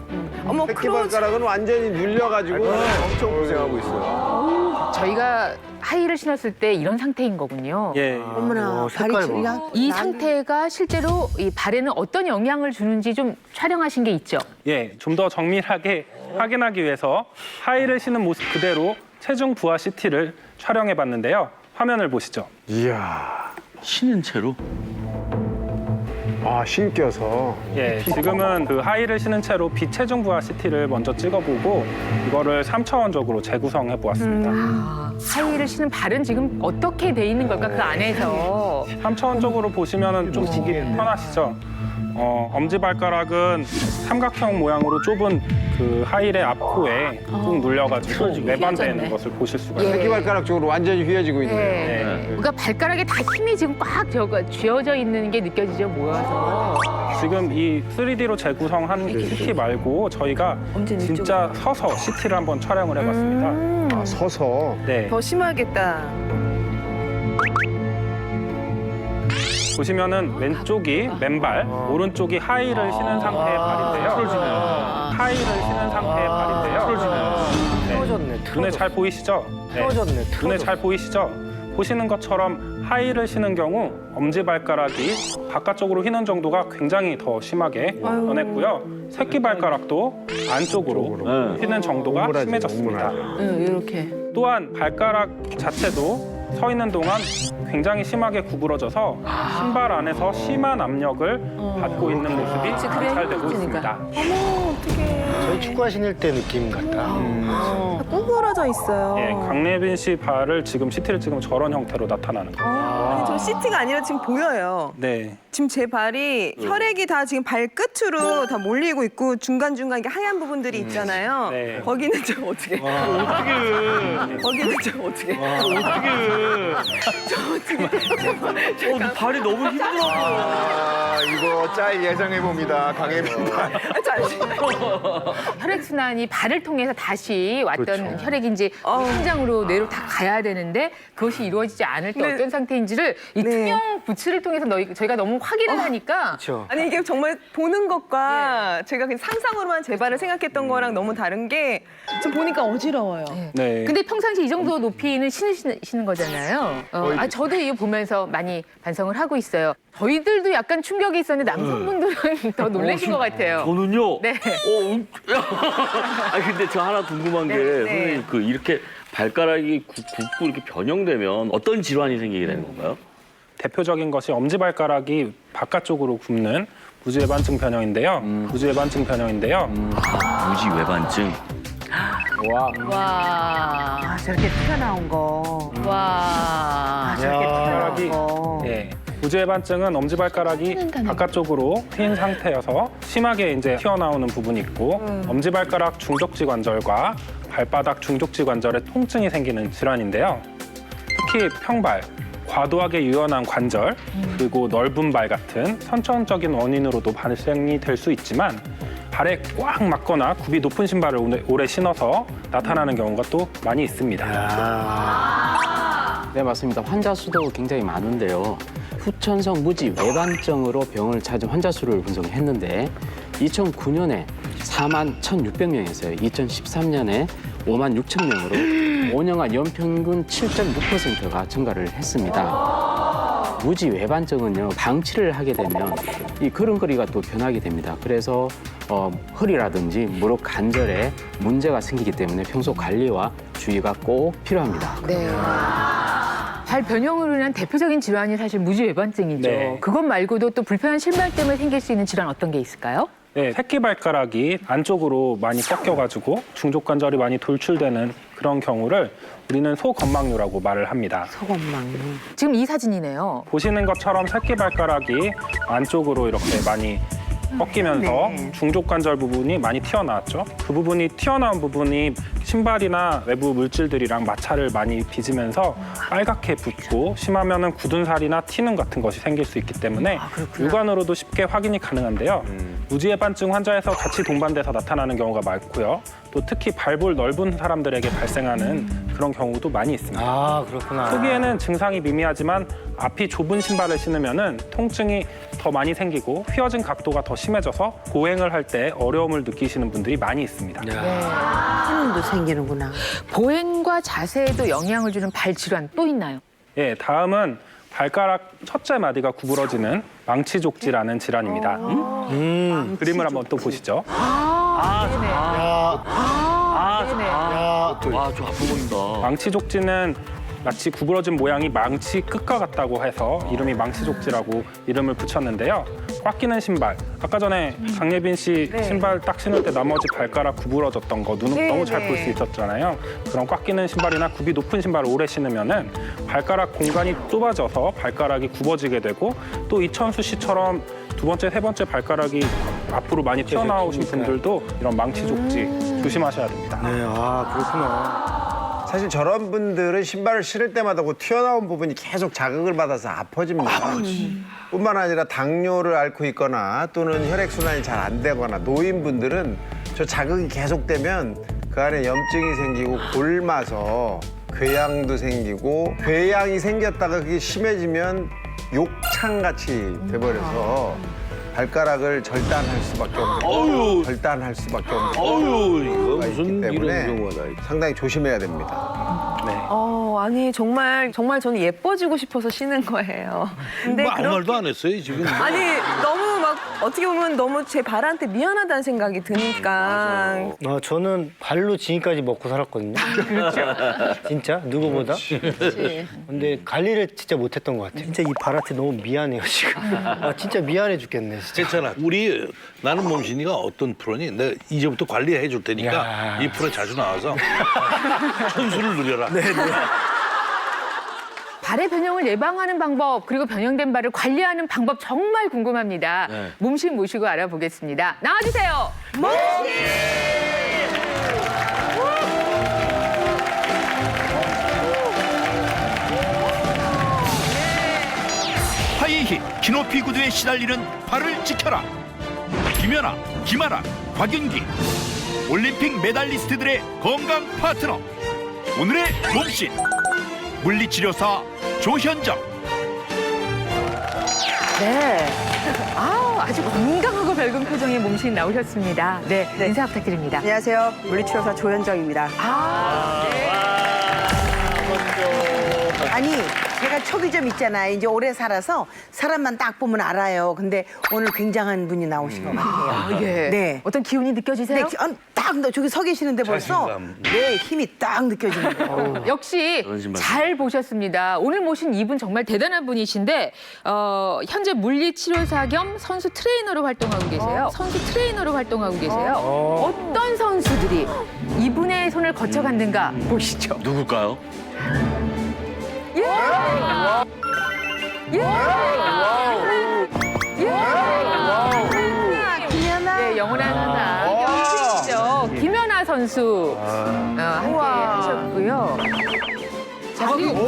어머, 크로즈. 새끼발가락은 완전히 눌려가지고 엄청 고생하고 있어요. 저희가 하이를 신었을 때 이런 상태인 거군요. 예. 어머나, 발이 그냥 이 상태가 실제로 이 발에는 어떤 영향을 주는지 좀 촬영하신 게 있죠? 예, 좀 더 정밀하게 확인하기 위해서 하이를 신은 모습 그대로 체중 부하 CT를 촬영해 봤는데요. 화면을 보시죠. 이야. 신은 채로? 아, 신겨서. 예, 지금은 그 하이를 신은 채로 비체중 부하 CT를 먼저 찍어보고 이거를 3차원적으로 재구성해 보았습니다. 하이를 신은 발은 지금 어떻게 돼 있는 걸까, 그 안에서? 3차원적으로 보시면은 좀 보기 편하시죠? 엄지발가락은 삼각형 모양으로 좁은 그 하일의 앞코에 꾹 눌려가지고 외반되는 휘어졌네. 것을 보실 수가 예. 있어요. 새끼발가락 쪽으로 완전히 휘어지고 있네요. 네. 그러니까 발가락에 다 힘이 지금 꽉 쥐어져 있는 게 느껴지죠, 모여서. 지금 이 3D로 재구성한 CT 말고 저희가 진짜 서서 CT를 한번 촬영을 해봤습니다. 아, 서서. 네. 더 심하겠다. 보시면은 왼쪽이 맨발, 오른쪽이 하이를 신은 상태의 발인데요. 하이를 신은 상태의 발인데요. 틀어졌네. 눈에 잘 보이시죠? 틀어졌네. 눈에 잘 보이시죠? 보시는 것처럼 하이를 신은 경우 엄지발가락이 바깥쪽으로 휘는 정도가 굉장히 더 심하게 변했고요. 새끼발가락도 안쪽으로 휘는 정도가 오므라지네, 심해졌습니다. 오므라져. 이렇게. 또한 발가락 자체도 서 있는 동안 굉장히 심하게 구부러져서 신발 안에서 심한 압력을 받고 있는 모습이 관찰되고 있습니다. 어머, 어떡해. 저희 축구화 신을 때 느낌 같다. 구부러져 있어요. 예, 강예빈 씨 발을 지금 CT를 찍으면 저런 형태로 나타나는 거예요. 아니, 저 CT가 아니라 지금 보여요. 네. 지금 제 발이 혈액이 다 지금 발끝으로 다 몰리고 있고 중간중간 이게 하얀 부분들이 있잖아요. 네. 거기는 저 어떻게? 거기는 저 어떻게? 발이 너무 힘들어. 아, 이거 짤 예상해봅니다. 강혜빈 발. 혈액순환이 발을 통해서 다시 왔던 혈액이 이제 심장으로 뇌로 다 가야 되는데 그것이 이루어지지 않을 때 네. 어떤 상태인지를 이 네. 투명 부츠를 통해서 저희가 너무 확인을 하니까 그렇죠. 아니 이게 정말 보는 것과 제가 그냥 상상으로만 제 발을 생각했던 거랑 너무 다른 게 좀 보니까 어지러워요. 네. 근데 평상시 이 정도 높이는 신으시는 거잖아요. 저도 이거 보면서 많이 반성을 하고 있어요. 저희들도 약간 충격이 있었는데 남성분들은 더 놀라신 것 같아요. 저는요. 네. 아니 근데 저 하나 궁금한 게 네. 선생님 그 이렇게 발가락이 굽고 이렇게 변형되면 어떤 질환이 생기게 되는 건가요? 대표적인 것이 엄지발가락이 바깥쪽으로 굽는 무지외반증 변형인데요. 무지외반증 변형인데요. 무지 외반증. 와. 저렇게 튀어나온 거. 와. 저렇게 튀어나온 발가락이 거. 예. 무지외반증은 엄지발가락이 바깥쪽으로 휜 상태여서 심하게 이제 튀어나오는 부분이 있고 엄지발가락 중족지 관절과 발바닥 중족지 관절에 통증이 생기는 질환인데요. 특히 평발, 과도하게 유연한 관절, 그리고 넓은 발 같은 선천적인 원인으로도 발생이 될 수 있지만 발에 꽉 맞거나 굽이 높은 신발을 오래 신어서 나타나는 경우가 또 많이 있습니다. 네, 맞습니다. 환자 수도 굉장히 많은데요. 후천성 무지 외반증으로 병원을 찾은 환자 수를 분석했는데 2009년에 4만 1,600명에서요. 2013년에 5만 6천 명으로 5년간 연평균 7.6%가 증가를 했습니다. 무지 외반증은요, 방치를 하게 되면 이 걸음걸이가 또 변하게 됩니다. 그래서 허리라든지 무릎 관절에 문제가 생기기 때문에 평소 관리와 주의가 꼭 필요합니다. 네. 발 변형으로 인한 대표적인 질환이 사실 무지외반증이죠. 네. 그것 말고도 또 불편한 신발 때문에 생길 수 있는 질환 어떤 게 있을까요? 네, 새끼발가락이 안쪽으로 많이 꺾여가지고 중족관절이 많이 돌출되는 그런 경우를 우리는 소건망류라고 말을 합니다. 소건망류. 지금 이 사진이네요. 보시는 것처럼 새끼발가락이 안쪽으로 이렇게 많이 꺾이면서 중족관절 부분이 많이 튀어나왔죠. 그 부분이 튀어나온 부분이 신발이나 외부 물질들이랑 마찰을 많이 빚으면서 빨갛게 붓고 심하면은 굳은 살이나 티는 같은 것이 생길 수 있기 때문에 육안으로도 쉽게 확인이 가능한데요. 무지외반증 환자에서 같이 동반돼서 나타나는 경우가 많고요. 또 특히 발볼 넓은 사람들에게 발생하는 그런 경우도 많이 있습니다. 아, 그렇구나. 초기에는 증상이 미미하지만 앞이 좁은 신발을 신으면은 통증이 더 많이 생기고 휘어진 각도가 더 심해져서 보행을 할 때 어려움을 느끼시는 분들이 많이 있습니다. 하는도 생기는구나. 보행과 자세에도 영향을 주는 발 질환 또 있나요? 예, 다음은 발가락 첫째 마디가 구부러지는 망치족지라는 질환입니다. 그림을 한번 또 보시죠. 좀 아파 보인다. 망치족지는 마치 구부러진 모양이 망치 끝과 같다고 해서 이름이 망치족지라고 이름을 붙였는데요. 꽉 끼는 신발. 아까 전에 강예빈 씨 신발 딱 신을 때 나머지 발가락 구부러졌던 거 너무 잘 볼 수 있었잖아요. 그런 꽉 끼는 신발이나 굽이 높은 신발을 오래 신으면은 발가락 공간이 좁아져서 발가락이 굽어지게 되고 또 이천수 씨처럼 두 번째, 세 번째 발가락이 앞으로 많이 튀어나오신 분들도 이런 망치족지 조심하셔야 됩니다. 네, 아, 그렇구나. 사실 저런 분들은 신발을 신을 때마다 그 튀어나온 부분이 계속 자극을 받아서 아파집니다. 뿐만 아니라 당뇨를 앓고 있거나 또는 혈액순환이 잘 안 되거나 노인분들은 저 자극이 계속되면 그 안에 염증이 생기고 골마서 궤양도 생기고 궤양이 생겼다가 그게 심해지면 욕창같이 돼버려서 발가락을 절단할 수밖에 없는 절단할 수밖에 없는 이거 경우가 무슨 있기 때문에 이런 경우가 다 있 상당히 조심해야 됩니다. 네. 아니 정말 저는 예뻐지고 싶어서 신은 거예요. 근데 아무 말도 안 했어요, 지금. 아니 너무 막 어떻게 보면 너무 제 발한테 미안하다는 생각이 드니까. 저는 발로 지금까지 먹고 살았거든요. 그렇죠. 진짜? 누구보다? 근데 관리를 진짜 못했던 것 같아요. 진짜 이 발한테 너무 미안해요, 지금. 진짜 미안해 죽겠네, 진짜. 괜찮아. 우리 나는 몸신이가 어떤 프로니? 내가 이제부터 관리해 줄 테니까 이 프로에 자주 나와서 천수를 누려라. 발의 변형을 예방하는 방법 그리고 변형된 발을 관리하는 방법 정말 궁금합니다. 몸신 모시고 알아보겠습니다. 나와주세요. 몸신! 하이힐, 키높이 구두에 시달리는 발을 지켜라. 김연아, 김아라, 곽윤기. 올림픽 메달리스트들의 건강 파트너. 오늘의 몸신. 물리치료사 조현정. 네. 아주 건강하고 밝은 표정의 몸신 나오셨습니다. 네, 인사 부탁드립니다. 안녕하세요. 물리치료사 조현정입니다. 아니 제가 촉이 좀 있잖아요. 이제 오래 살아서 사람만 딱 보면 알아요. 근데 오늘 굉장한 분이 나오신 것 같아요. 예. 네. 어떤 기운이 느껴지세요? 딱 저기 서 계시는데 벌써 네 힘이 딱 느껴지는 거예요. 역시 잘 보셨습니다. 오늘 모신 이분 정말 대단한 분이신데 현재 물리치료사 겸 선수 트레이너로 활동하고 계세요. 어떤 선수들이 이분의 손을 거쳐갔는가 보시죠. 누굴까요? 김연아. 네, 영원한 하나. 김연아 선수 함께 하셨고요. 자, 그리고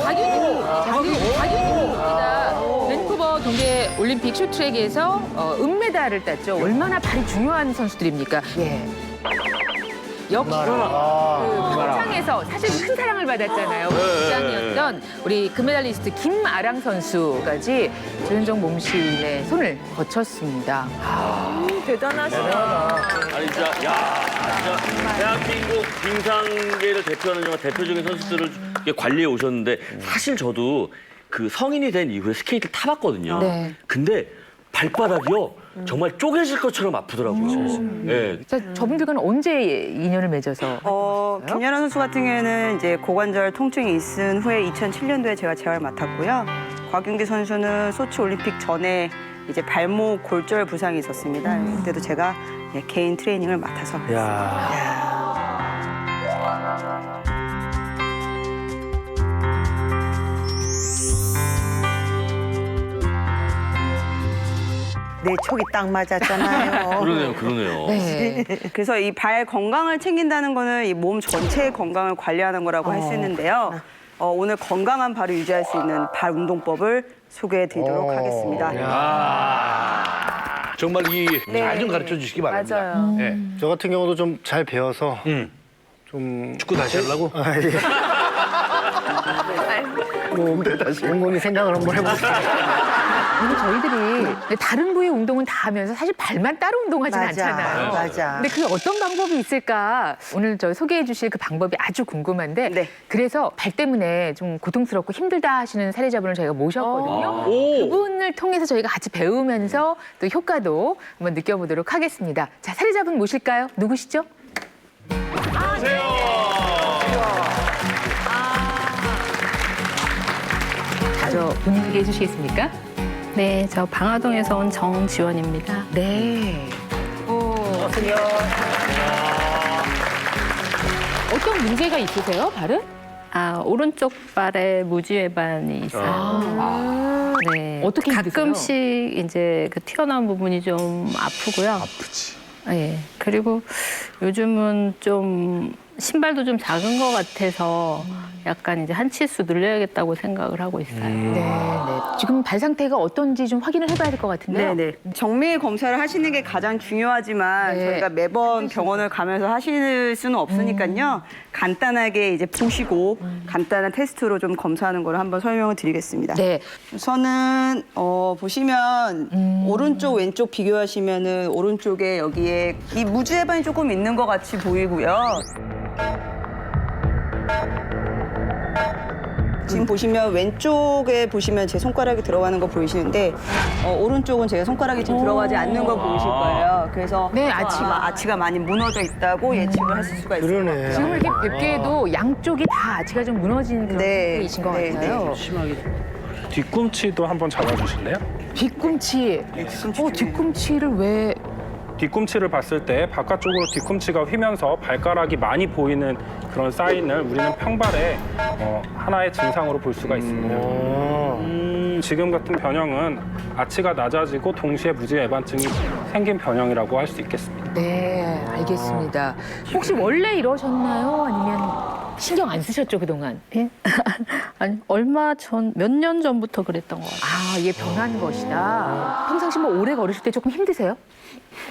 곽윤기입니다. 밴쿠버 동계 올림픽 숏트랙에서 은메달을 땄죠. 얼마나 발이 중요한 선수들입니까? 예. 역시 평창에서 사실 큰 사랑을 받았잖아요. 부장이었던 우리 금메달리스트 김아랑 선수까지 조현정 몸신의 손을 거쳤습니다. 대단하시다. 아니 진짜 진짜 대한민국 빙상계를 대표하는 정말 대표적인 선수들을 이렇게 관리해 오셨는데 사실 저도 그 성인이 된 이후에 스케이트를 타봤거든요. 네. 근데 발바닥이요 정말 쪼개질 것처럼 아프더라고요. 네. 자, 저분들과는 언제 인연을 맺어서? 김연아 선수 같은 경우에는 이제 고관절 통증이 있은 후에 2007년도에 제가 재활 맡았고요. 곽윤기 선수는 소치 올림픽 전에 이제 발목 골절 부상이 있었습니다. 그때도 제가 개인 트레이닝을 맡아서 내 촉이 딱 맞았잖아요. 그러네요. 네. 그래서 이 발 건강을 챙긴다는 거는 이 몸 전체의 건강을 관리하는 거라고 할 수 있는데요. 오늘 건강한 발을 유지할 수 있는 발 운동법을 소개해 드리도록 하겠습니다. 정말 잘 좀 가르쳐 주시기 바랍니다. 맞아요. 예. 저 같은 경우도 좀 잘 배워서 좀 축구 다시 하려고? 곰곰이 생각을 한번 해볼게요. 오늘 저희들이 다른 부위 운동은 다 하면서 사실 발만 따로 운동하진 맞아, 않잖아요. 맞아. 근데 그 어떤 방법이 있을까 오늘 저 소개해 주실 그 방법이 아주 궁금한데 네. 그래서 발 때문에 좀 고통스럽고 힘들다 하시는 사례자분을 저희가 모셨거든요. 그분을 통해서 저희가 같이 배우면서 또 효과도 한번 느껴보도록 하겠습니다. 자, 사례자분 모실까요? 누구시죠? 저 본인 소개해 주시겠습니까? 네, 저 방화동에서 온 정지원입니다. 네. 어떤 문제가 있으세요, 발은? 오른쪽 발에 무지외반이 있어요. 네. 어떻게 힘드세요? 가끔씩 이제 그 튀어나온 부분이 좀 아프고요. 아프지. 예. 그리고 요즘은 좀 신발도 좀 작은 것 같아서 약간 이제 한 치수 늘려야겠다고 생각을 하고 있어요. 네. 지금 발 상태가 어떤지 좀 확인을 해봐야 될 것 같은데요. 네네. 정밀 검사를 하시는 게 가장 중요하지만 네. 저희가 매번 병원을 가면서 하실 수는 없으니까요. 간단하게 이제 보시고 간단한 테스트로 좀 검사하는 걸 한번 설명을 드리겠습니다. 네. 우선은 보시면 오른쪽 왼쪽 비교하시면은 오른쪽에 여기에 이 무지외반이 조금 있는 것 같이 보이고요. 지금 보시면 왼쪽에 보시면 제 손가락이 들어가는 거 보이시는데 오른쪽은 제가 손가락이 지금 들어가지 않는 거 보이실 거예요. 그래서 네, 아치가 많이 무너져 있다고 예측을 하실 수가 있어요. 그러네. 지금 이렇게 뵙기에도 양쪽이 다 아치가 좀 무너진 그런 상태이신 것 같아요. 심하게. 뒤꿈치도 한번 잡아주실래요? 뒤꿈치. 뒤꿈치를 왜? 뒤꿈치를 봤을 때 바깥쪽으로 뒤꿈치가 휘면서 발가락이 많이 보이는 그런 사인을 우리는 평발의 하나의 증상으로 볼 수가 있습니다. 지금 같은 변형은 아치가 낮아지고 동시에 무지외반증이 생긴 변형이라고 할 수 있겠습니다. 네, 알겠습니다. 혹시 원래 이러셨나요? 아니면 신경 안 쓰셨죠, 그동안? 예? 아니, 몇 년 전부터 그랬던 것 같아요. 이게 변한 것이다. 평상시 뭐 오래 걸으실 때 조금 힘드세요?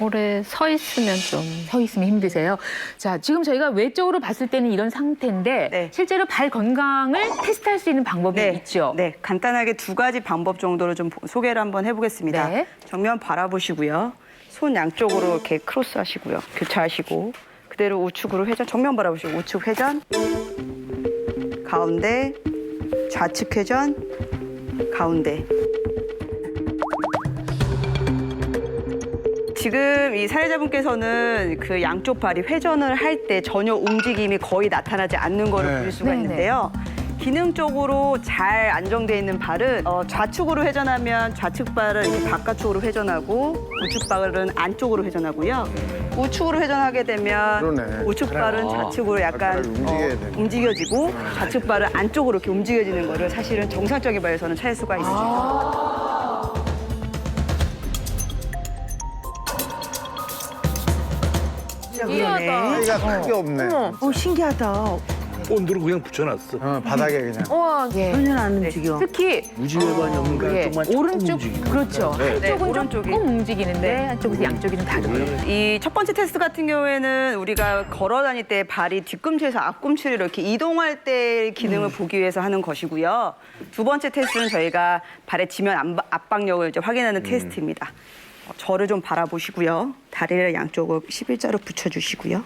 오래 서 있으면 좀. 서 있으면 힘드세요. 자, 지금 저희가 외적으로 봤을 때는 이런 상태인데 네. 실제로 발 건강을 테스트할 수 있는 방법이 있죠? 네, 간단하게 두 가지 방법 정도로 좀 소개를 한번 해보겠습니다. 네. 정면 바라보시고요. 손 양쪽으로 이렇게 크로스 하시고요. 교차하시고 그대로 우측으로 회전, 정면 바라보시고 우측 회전, 가운데, 좌측 회전, 가운데. 지금 이 사례자분께서는 그 양쪽 발이 회전을 할 때 전혀 움직임이 거의 나타나지 않는 거를 볼 수가 있는데요. 기능적으로 잘 안정돼 있는 발은 좌측으로 회전하면 좌측 발은 이렇게 바깥쪽으로 회전하고 우측 발은 안쪽으로 회전하고요. 우측으로 회전하게 되면 그러네. 우측 발은 좌측으로 약간 움직여지고 좌측 발은 안쪽으로 이렇게 움직여지는 거를 사실은 정상적인 발에서는 찾을 수가 있습니다. 신기하다. 크게 없네. 신기하다. 본드로 그냥 붙여놨어. 바닥에 그냥. 전혀 안 움직여. 특히 무지외반이 없는 게 정말 조금 오른쪽, 움직이고. 그렇죠. 한쪽은 오른쪽이. 조금 움직이는데 한쪽에서 양쪽이 좀 다르고요. 이 첫 번째 테스트 같은 경우에는 우리가 걸어 다닐 때 발이 뒤꿈치에서 앞꿈치를 이렇게 이동할 때 기능을 보기 위해서 하는 것이고요. 두 번째 테스트는 저희가 발의 지면 압박력을 이제 확인하는 테스트입니다. 저를 좀 바라보시고요. 다리를 양쪽으로 11자로 붙여주시고요.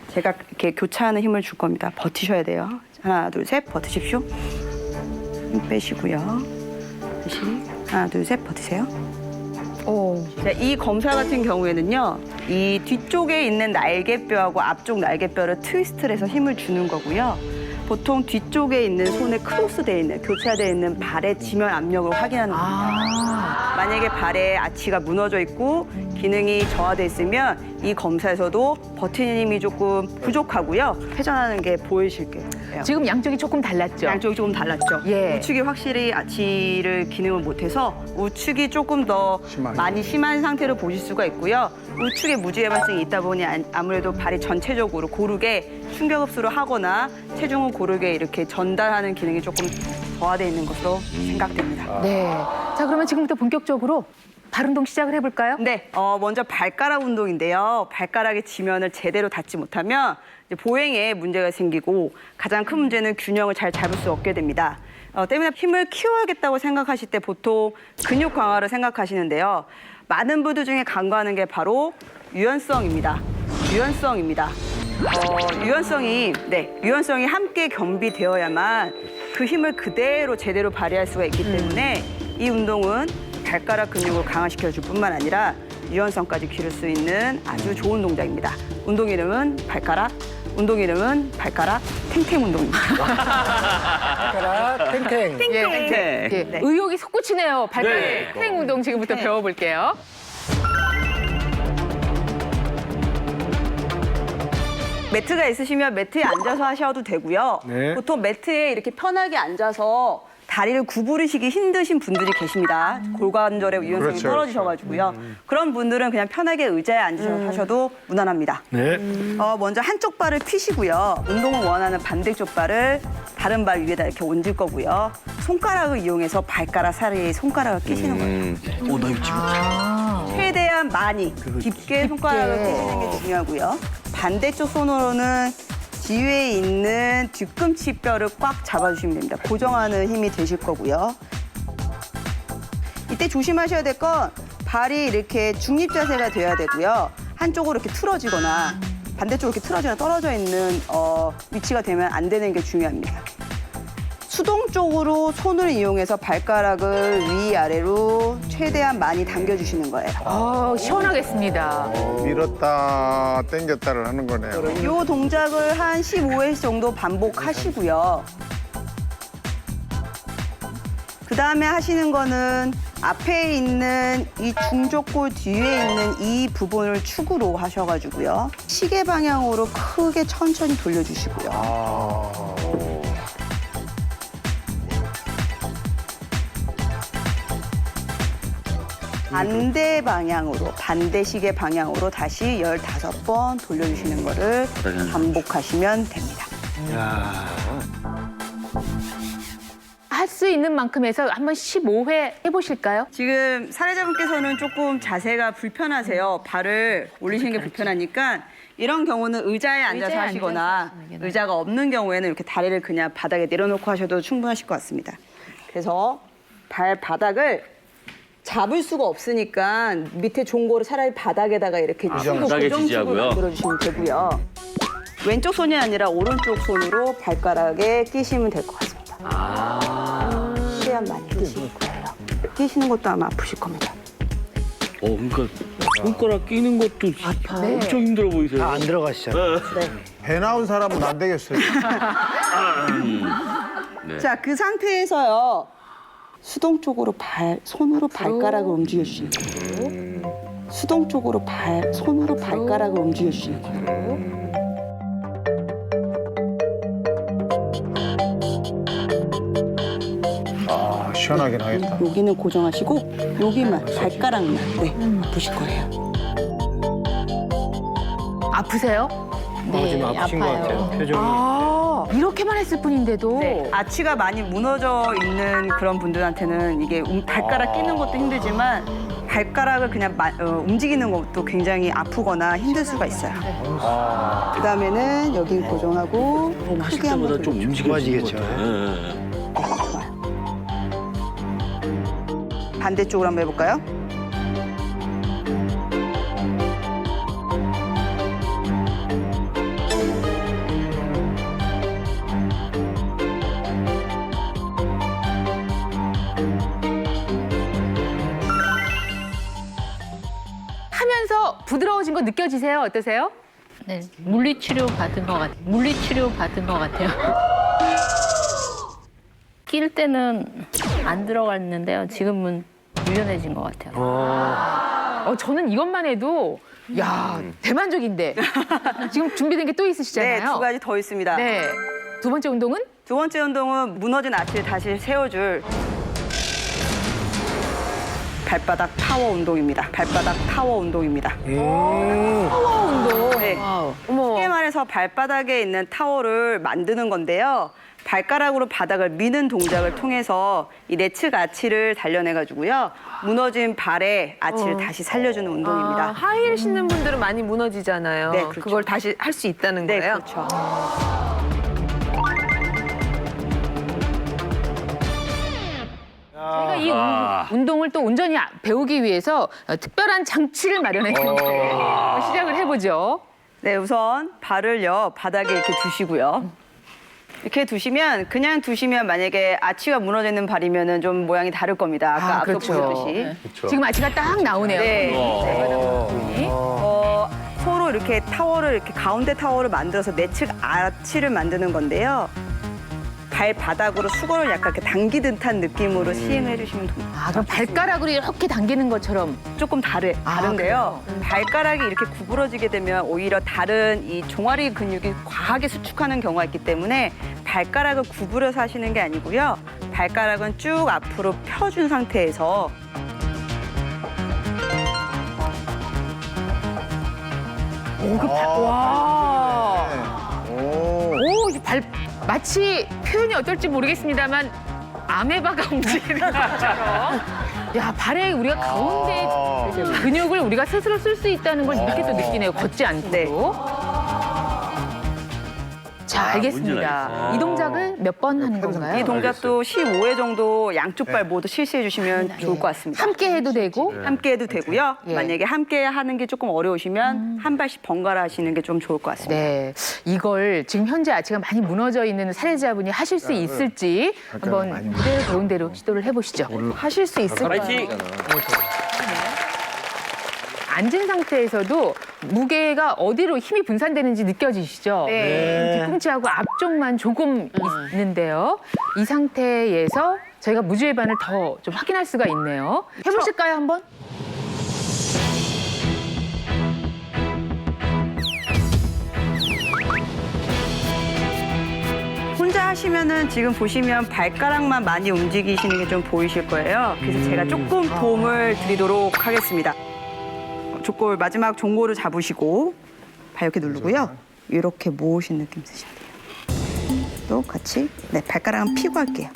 제가 이렇게 교차하는 힘을 줄 겁니다. 버티셔야 돼요. 하나, 둘, 셋, 버티십시오. 힘 빼시고요. 다시 하나, 둘, 셋 버티세요. 자, 이 검사 같은 경우에는요, 이 뒤쪽에 있는 날개뼈하고 앞쪽 날개뼈를 트위스트를 해서 힘을 주는 거고요. 보통 뒤쪽에 있는 손에 크로스되어 있는, 교차되어 있는 발의 지면 압력을 확인하는 겁니다. 만약에 발에 아치가 무너져 있고 기능이 저하돼 있으면 이 검사에서도 버티는 힘이 조금 부족하고요. 회전하는 게 보이실 거예요. 지금 양쪽이 조금 달랐죠? 양쪽이 조금 달랐죠. 예. 우측이 확실히 아치를 기능을 못해서 우측이 조금 더 많이 심한 상태로 보실 수가 있고요. 우측에 무지 해발성이 있다 보니 아무래도 발이 전체적으로 고르게 충격 흡수를 하거나 체중을 고르게 이렇게 전달하는 기능이 조금 저하되어 있는 것으로 생각됩니다. 네. 자, 그러면 지금부터 본격적으로 발 운동 시작을 해볼까요? 네, 먼저 발가락 운동인데요. 발가락의 지면을 제대로 닿지 못하면 이제 보행에 문제가 생기고 가장 큰 문제는 균형을 잘 잡을 수 없게 됩니다. 때문에 힘을 키워야겠다고 생각하실 때 보통 근육 강화를 생각하시는데요. 많은 분들 중에 간과하는 게 바로 유연성입니다. 유연성이 함께 겸비되어야만 그 힘을 그대로 제대로 발휘할 수가 있기 때문에 이 운동은 발가락 근육을 강화시켜줄 뿐만 아니라 유연성까지 기를 수 있는 아주 좋은 동작입니다. 운동 이름은 발가락 탱탱 운동입니다. 발가락 탱탱. 예. 네. 의욕이 솟구치네요. 발가락 네. 탱 운동 지금부터 네. 배워볼게요. 매트가 있으시면 매트에 앉아서 하셔도 되고요. 네. 보통 매트에 이렇게 편하게 앉아서 다리를 구부리시기 힘드신 분들이 계십니다. 골관절의 유연성이 그렇죠, 떨어지셔가지고요. 그런 분들은 그냥 편하게 의자에 앉으셔서 하셔도 무난합니다. 네. 먼저 한쪽 발을 펴시고요. 운동을 원하는 반대쪽 발을 다른 발 위에다 이렇게 얹을 거고요. 손가락을 이용해서 발가락 사이에 손가락을 끼시는 거예요. 나 이거 지금 최대한 많이 깊게 손가락을 끼시는 게 중요하고요. 반대쪽 손으로는 뒤에 있는 뒤꿈치 뼈를 꽉 잡아주시면 됩니다. 고정하는 힘이 되실 거고요. 이때 조심하셔야 될 건 발이 이렇게 중립 자세가 돼야 되고요. 한쪽으로 이렇게 틀어지거나 반대쪽으로 이렇게 틀어지거나 떨어져 있는 위치가 되면 안 되는 게 중요합니다. 수동적으로 손을 이용해서 발가락을 위아래로 최대한 많이 당겨주시는 거예요. 시원하겠습니다. 밀었다 당겼다를 하는 거네요. 이 동작을 한 15회 정도 반복하시고요. 그 다음에 하시는 거는 앞에 있는 이 중족골 뒤에 있는 이 부분을 축으로 하셔가지고요. 시계 방향으로 크게 천천히 돌려주시고요. 반대 방향으로, 반대 시계 방향으로 다시 15번 돌려주시는 거를 반복하시면 됩니다. 할 수 있는 만큼 해서 한번 15회 해보실까요? 지금 사례자분께서는 조금 자세가 불편하세요. 발을 올리시는 게 불편하니까 이런 경우는 의자에 앉아서 하시거나 의자가 없는 경우에는 이렇게 다리를 그냥 바닥에 내려놓고 하셔도 충분하실 것 같습니다. 그래서 발바닥을 잡을 수가 없으니까 밑에 종고를 차라리 바닥에다가 이렇게 치고 바닥에 고정축을 지지하고요. 만들어주시면 되고요. 왼쪽 손이 아니라 오른쪽 손으로 발가락에 끼시면 될 것 같습니다. 최대한 많이 끼실 거예요. 끼시는 것도 아마 아프실 겁니다. 그러니까 손가락 끼는 것도 엄청 힘들어 보이세요. 안 들어가시잖아요. 배 나온 사람은 안 되겠어요. 네. 자, 그 상태에서요. 수동적으로 손으로 발가락을 움직여 주시는 거예요. 수동적으로 손으로 발가락을 움직여 주시는 거예요. 시원하긴 하겠다. 여기는 고정하시고 여기만 발가락만 아프실 거예요. 아프세요? 좀 아프신 것 같아요. 표정이. 이렇게만 했을 뿐인데도. 네, 아치가 많이 무너져 있는 그런 분들한테는 이게 발가락 끼는 것도 힘들지만 발가락을 그냥 움직이는 것도 굉장히 아프거나 힘들 수가 있어요. 그 다음에는 여기 고정하고 크게 한번 때보다 좀 움직여지겠죠. 반대쪽으로 한번 해볼까요? 좋아진 거 느껴지세요? 어떠세요? 네, 물리치료 받은 것 같아요. 물리치료 받은 것 같아요. 낄 때는 안 들어갔는데요. 지금은 유연해진 것 같아요. 저는 이것만 해도 야 대만족인데 지금 준비된 게 또 있으시잖아요. 네, 두 가지 더 있습니다. 네. 두 번째 운동은? 두 번째 운동은 무너진 아치를 다시 세워줄 발바닥 타워 운동입니다. 발바닥 타워 운동입니다. 파워 운동. 네. 쉽게 말해서 발바닥에 있는 타워를 만드는 건데요. 발가락으로 바닥을 미는 동작을 통해서 이 내측 아치를 단련해가지고요. 무너진 발의 아치를 다시 살려주는 운동입니다. 하이힐 신는 분들은 많이 무너지잖아요. 네, 그렇죠. 그걸 다시 할 수 있다는 네, 거예요? 그렇죠. 저희가 이 운동을 또 온전히 배우기 위해서 특별한 장치를 마련했는데 시작을 해보죠. 네, 우선 발을요, 바닥에 이렇게 두시고요. 이렇게 두시면, 그냥 두시면 만약에 아치가 무너져 있는 발이면은 좀 모양이 다를 겁니다. 아까 앞서 보셨듯이. 지금 아치가 딱 나오네요. 네. 서로 이렇게 타워를, 이렇게 가운데 타워를 만들어서 내측 아치를 만드는 건데요. 발바닥으로 수건을 약간 이렇게 당기듯 한 느낌으로 시행을 해주시면 됩니다. 그럼 발가락으로 이렇게 당기는 것처럼 조금 다른데요. 발가락이 이렇게 구부러지게 되면 오히려 다른 이 종아리 근육이 과하게 수축하는 경우가 있기 때문에 발가락을 구부려서 하시는 게 아니고요. 발가락은 쭉 앞으로 펴준 상태에서 와. 오, 이 마치 표현이 어떨지 모르겠습니다만 아메바가 움직이는 것처럼. 야, 발에 우리가 가운데 근육을 우리가 스스로 쓸 수 있다는 걸 이렇게 또 느끼네요. 걷지 않고. 자, 알겠습니다. 이 동작을 몇 번 하는 건가요? 이 동작도 15회 정도 양쪽 발 모두 실시해 주시면 좋을 것 같습니다. 함께 해도 되고? 함께 해도 되고요. 만약에 함께 하는 게 조금 어려우시면 한 발씩 번갈아 하시는 게 좀 좋을 것 같습니다. 네, 이걸 지금 현재 아치가 많이 무너져 있는 사례자분이 하실 수 있을지 한번 그대로 배운 대로 시도를 해보시죠. 하실 수 있을까요? 파이팅! 앉은 상태에서도 무게가 어디로 힘이 분산되는지 느껴지시죠? 네. 뒤꿈치하고 앞쪽만 조금 있는데요. 이 상태에서 저희가 무주의 반을 더 좀 확인할 수가 있네요. 해보실까요, 한번? 혼자 하시면은 지금 보시면 발가락만 많이 움직이시는 게 좀 보이실 거예요. 그래서 제가 조금 도움을 드리도록 하겠습니다. 족골 마지막 종골을 잡으시고 발 이렇게 누르고요. 이렇게 모으신 느낌 쓰시면 돼요. 또 같이 발가락은 피고 할게요.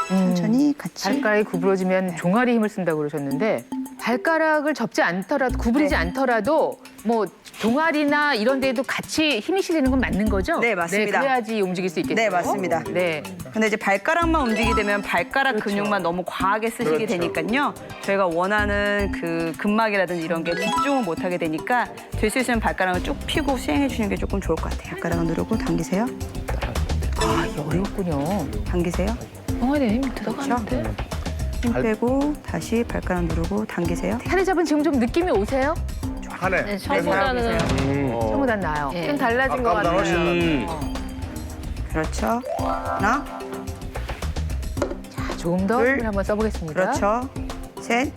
천천히 같이. 발가락이 구부러지면 종아리 힘을 쓴다고 그러셨는데 발가락을 접지 않더라도 구부리지 않더라도 뭐 종아리나 이런 데도 같이 힘이 실리는 건 맞는 거죠? 네, 맞습니다. 네, 그래야지 움직일 수 있겠죠? 네, 맞습니다. 네. 근데 이제 발가락만 움직이게 되면 발가락 근육만 너무 과하게 쓰시게 되니까요. 저희가 원하는 그 근막이라든지 이런 게 집중을 못 하게 되니까 될 수 있으면 발가락을 쭉 펴고 시행해 주시는 게 조금 좋을 것 같아요. 발가락을 누르고 당기세요. 아, 이게 어렵군요. 당기세요. 종아리에 힘이 들어가는데. 힘 빼고 다시 발가락 누르고 당기세요. 사례자분 지금 좀 느낌이 오세요? 하네. 네, 처음보다는 처음보단 나아요. 좀 달라진 것 같아요. 그렇죠. 하나, 자, 조금 더 힘을 한번 써보겠습니다. 그렇죠. 셋,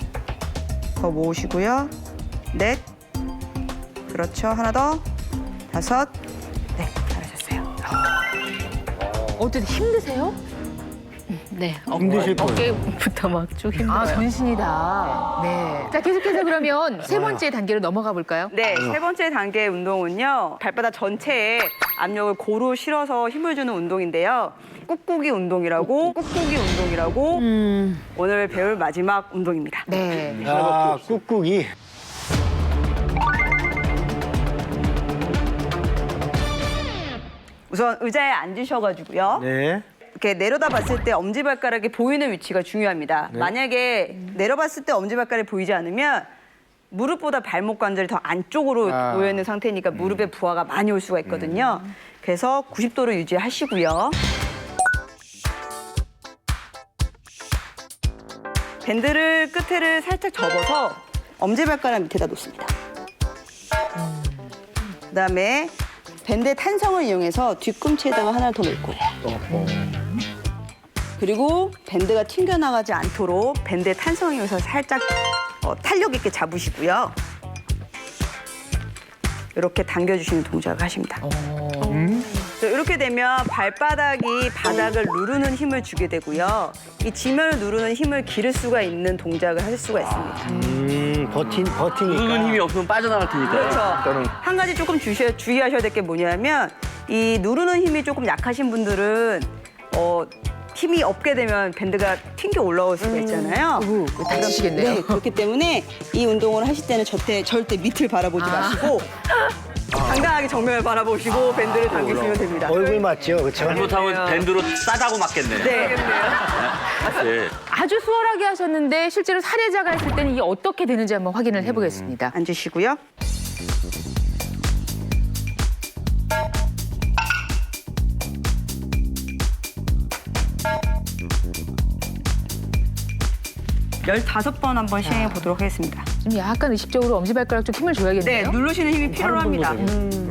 더 모으시고요. 넷, 그렇죠. 하나 더, 다섯, 네, 잘하셨어요. 어쨌든 힘드세요? 네, 힘드실 거예요. 어깨부터 막 쭉 힘들어요. 아, 전신이다. 네. 자, 계속해서 그러면 세 번째 단계로 넘어가 볼까요? 네, 세 번째 단계 운동은요. 발바닥 전체에 압력을 고루 실어서 힘을 주는 운동인데요. 꾹꾹이 운동이라고 오늘 배울 마지막 운동입니다. 네. 아, 꾹꾹이. 우선 의자에 앉으셔가지고요. 네. 이렇게 내려다 봤을 때 엄지발가락이 보이는 위치가 중요합니다. 만약에 내려봤을 때 엄지발가락이 보이지 않으면 무릎보다 발목 관절이 더 안쪽으로 놓여 있는 상태니까 무릎에 부하가 많이 올 수가 있거든요. 그래서 90도로 유지하시고요. 밴드를 끝에를 살짝 접어서 엄지발가락 밑에다 놓습니다. 그다음에 밴드의 탄성을 이용해서 뒤꿈치에다가 하나를 더 놓을 거예요. 그리고 밴드가 튕겨나가지 않도록 밴드의 탄성을 이용해서 살짝 탄력 있게 잡으시고요. 이렇게 당겨주시는 동작을 하십니다. 이렇게 되면 발바닥이 바닥을 누르는 힘을 주게 되고요. 이 지면을 누르는 힘을 기를 수가 있는 동작을 할 수가 있습니다. 버티니까. 누르는 힘이 없으면 빠져나갈 테니까요. 그렇죠. 한 가지 조금 주의하셔야 될 게 뭐냐면 이 누르는 힘이 조금 약하신 분들은 힘이 없게 되면 밴드가 튕겨 올라올 수가 있잖아요. 다치시겠네요. 네, 그렇기 때문에 이 운동을 하실 때는 절대 밑을 바라보지 마시고 당당하게 정면을 바라보시고 밴드를 당기시면 됩니다. 얼굴 맞죠, 그렇죠? 잘못하면 밴드로 싸다고 맞겠네. 네. 네. 아주 수월하게 하셨는데 실제로 사례자가 했을 때는 이게 어떻게 되는지 한번 확인을 해보겠습니다. 앉으시고요. (15번) 한번 시행해 보도록 하겠습니다. 지금 약간 의식적으로 엄지발가락 쪽 힘을 줘야겠네요. 네, 누르시는 힘이 필요합니다.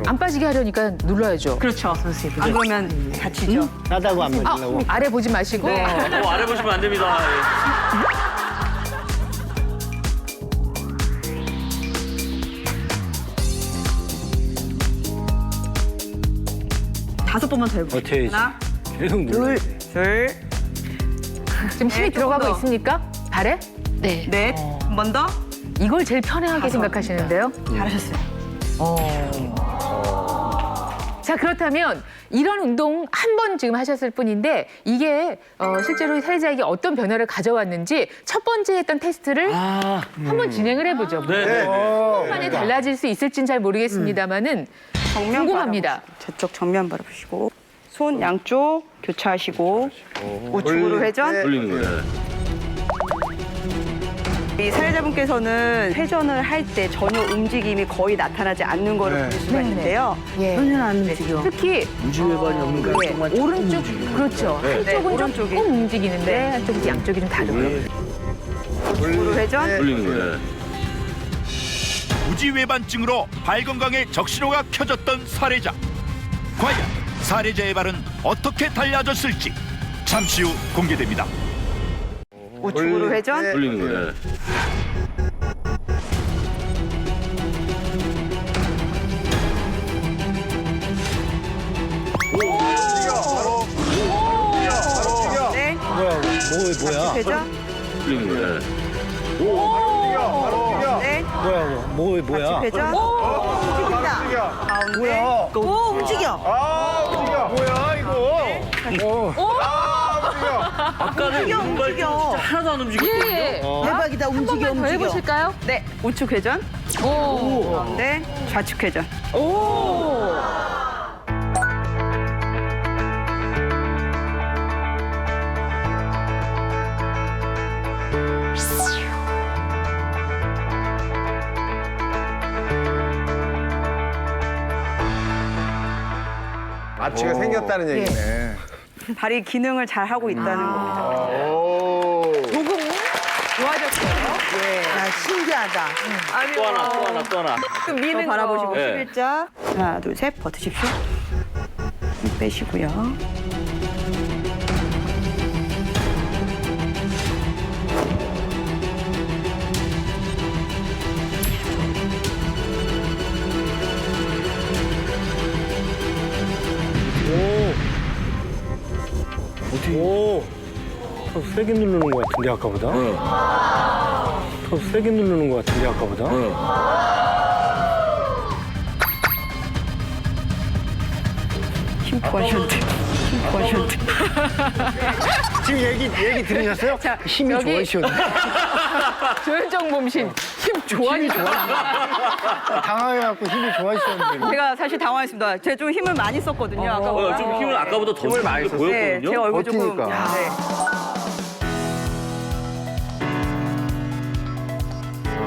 안 빠지게 하려니까 눌러야죠. 그렇죠. 안 그러면 다치죠. 싸다고 안 맞으려고. 아래 보지 마시고. 네. 아래 보시면 안 됩니다. (5번만) 더 해볼게요. 버텨야지. 하나, 계속 눌러. 둘, 지금 힘이 들어가고 더. 있습니까? 발에? 네. 넷. 한 번 더. 이걸 제일 편하게 생각하시는데요. 잘하셨어요. 자, 그렇다면 이런 운동 한 번 지금 하셨을 뿐인데 이게 실제로 사례자에게 어떤 변화를 가져왔는지 첫 번째 했던 테스트를 한번 진행을 해보죠. 네. 만에 달라질 수 있을진 잘 모르겠습니다만은 정면 궁금합니다. 바라보시고, 저쪽 정면 바라보시고 손 양쪽 교차하시고 우측으로 회전. 올리는 거예요. 이 사례자분께서는 회전을 할 때 전혀 움직임이 거의 나타나지 않는 거를 볼 수가 있는데요. 전혀 안 움직여. 특히 문지외반이 없는 거예요. 정말 오른쪽 그렇죠. 한쪽은 오른쪽이. 조금 움직이는데 한쪽은 양쪽이 좀 다르고요. 우측으로 회전. 올리는 거예요. 무지외반증으로 발 건강에 적신호가 켜졌던 사례자. 과연 사례자의 발은 어떻게 달라졌을지 잠시 후 공개됩니다. 우측으로 회전. 올리는 거예요. 네. 뭐야? 회전. 올리는 거예요. 네. 뭐야? 회전. 움직인다. 가운데. 오, 움직여. 뭐야 이거? 아까는 움직여. 하나도 안 움직였거든요. 예. 대박이다. 한 움직여, 번만 더 움직여. 해보실까요? 네. 우측 회전. 오. 가운데. 좌측 회전. 오. 아치가 생겼다는 얘기네. 발이 기능을 잘 하고 있다는 겁니다. 조금 좋아졌어요. 야, 신기하다. 또 하나. 또 미는 바라보시고 거. 네. 11자. 하나, 둘, 셋. 버티십시오. 빼시고요. 더 세게 누르는 것 같은데 아까보다. 더 세게 누르는 것 같은데 아까보다. 힘 좋아하셨는데. 힘 좋아하셨는데. 지금 얘기 들으셨어요? 힘이 여기- 좋아지셨네. 조현정 몸신 힘 좋아지죠. 당황해갖고 힘이 좋아지셨는데. 제가 사실 당황했습니다. 제가 좀 힘을 많이 썼거든요. 아까보다. 좀 힘을 아까보다 더 힘을 많이 썼어요. 네, 보였거든요. 제 얼굴 조금. 버티니까. 네.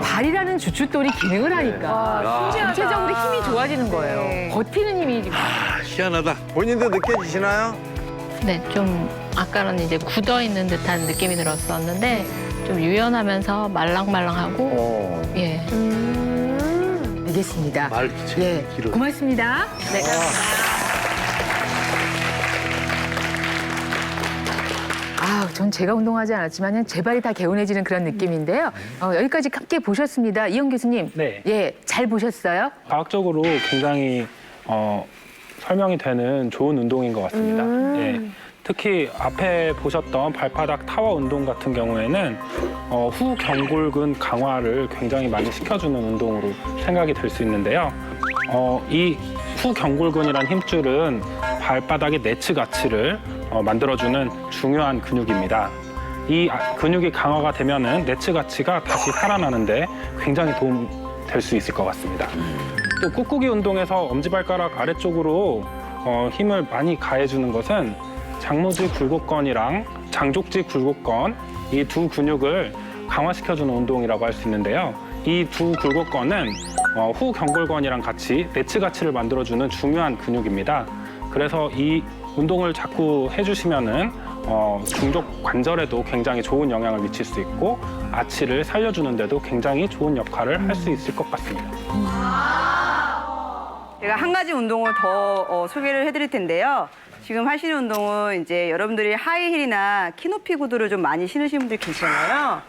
발이라는 주춧돌이 기능을 하니까 전체적으로 힘이 좋아지는 거예요. 버티는 힘이 지금. 희한하다. 본인도 느껴지시나요? 네, 좀 아까는 이제 굳어 있는 듯한 느낌이 들었었는데 좀 유연하면서 말랑말랑하고 예. 알겠습니다. 말 예, 길어. 고맙습니다. 네. 전 제가 운동하지 않았지만 제 발이 다 개운해지는 그런 느낌인데요. 여기까지 함께 보셨습니다. 이영 교수님. 네. 예, 잘 보셨어요? 과학적으로 굉장히 설명이 되는 좋은 운동인 것 같습니다. 예. 특히 앞에 보셨던 발바닥 타워 운동 같은 경우에는 후 경골근 강화를 굉장히 많이 시켜주는 운동으로 생각이 될 수 있는데요. 이 후 경골근이란 힘줄은 발바닥의 내츠 가치를 만들어주는 중요한 근육입니다. 이 근육이 강화가 되면은 내츠 가치가 다시 살아나는데 굉장히 도움 될 수 있을 것 같습니다. 또 꾹꾹이 운동에서 엄지발가락 아래쪽으로 힘을 많이 가해주는 것은 장무지 굴곡근이랑 장족지 굴곡근 이 두 근육을 강화시켜주는 운동이라고 할 수 있는데요. 이 두 굴곡근은 후 경골근이랑 같이 내츠 가치를 만들어주는 중요한 근육입니다. 그래서 이 운동을 자꾸 해주시면은 중족 관절에도 굉장히 좋은 영향을 미칠 수 있고 아치를 살려주는데도 굉장히 좋은 역할을 할 수 있을 것 같습니다. 제가 한 가지 운동을 더 소개를 해드릴 텐데요. 지금 하시는 운동은 이제 여러분들이 하이힐이나 키높이 구두를 좀 많이 신으시는 분들 계시잖아요.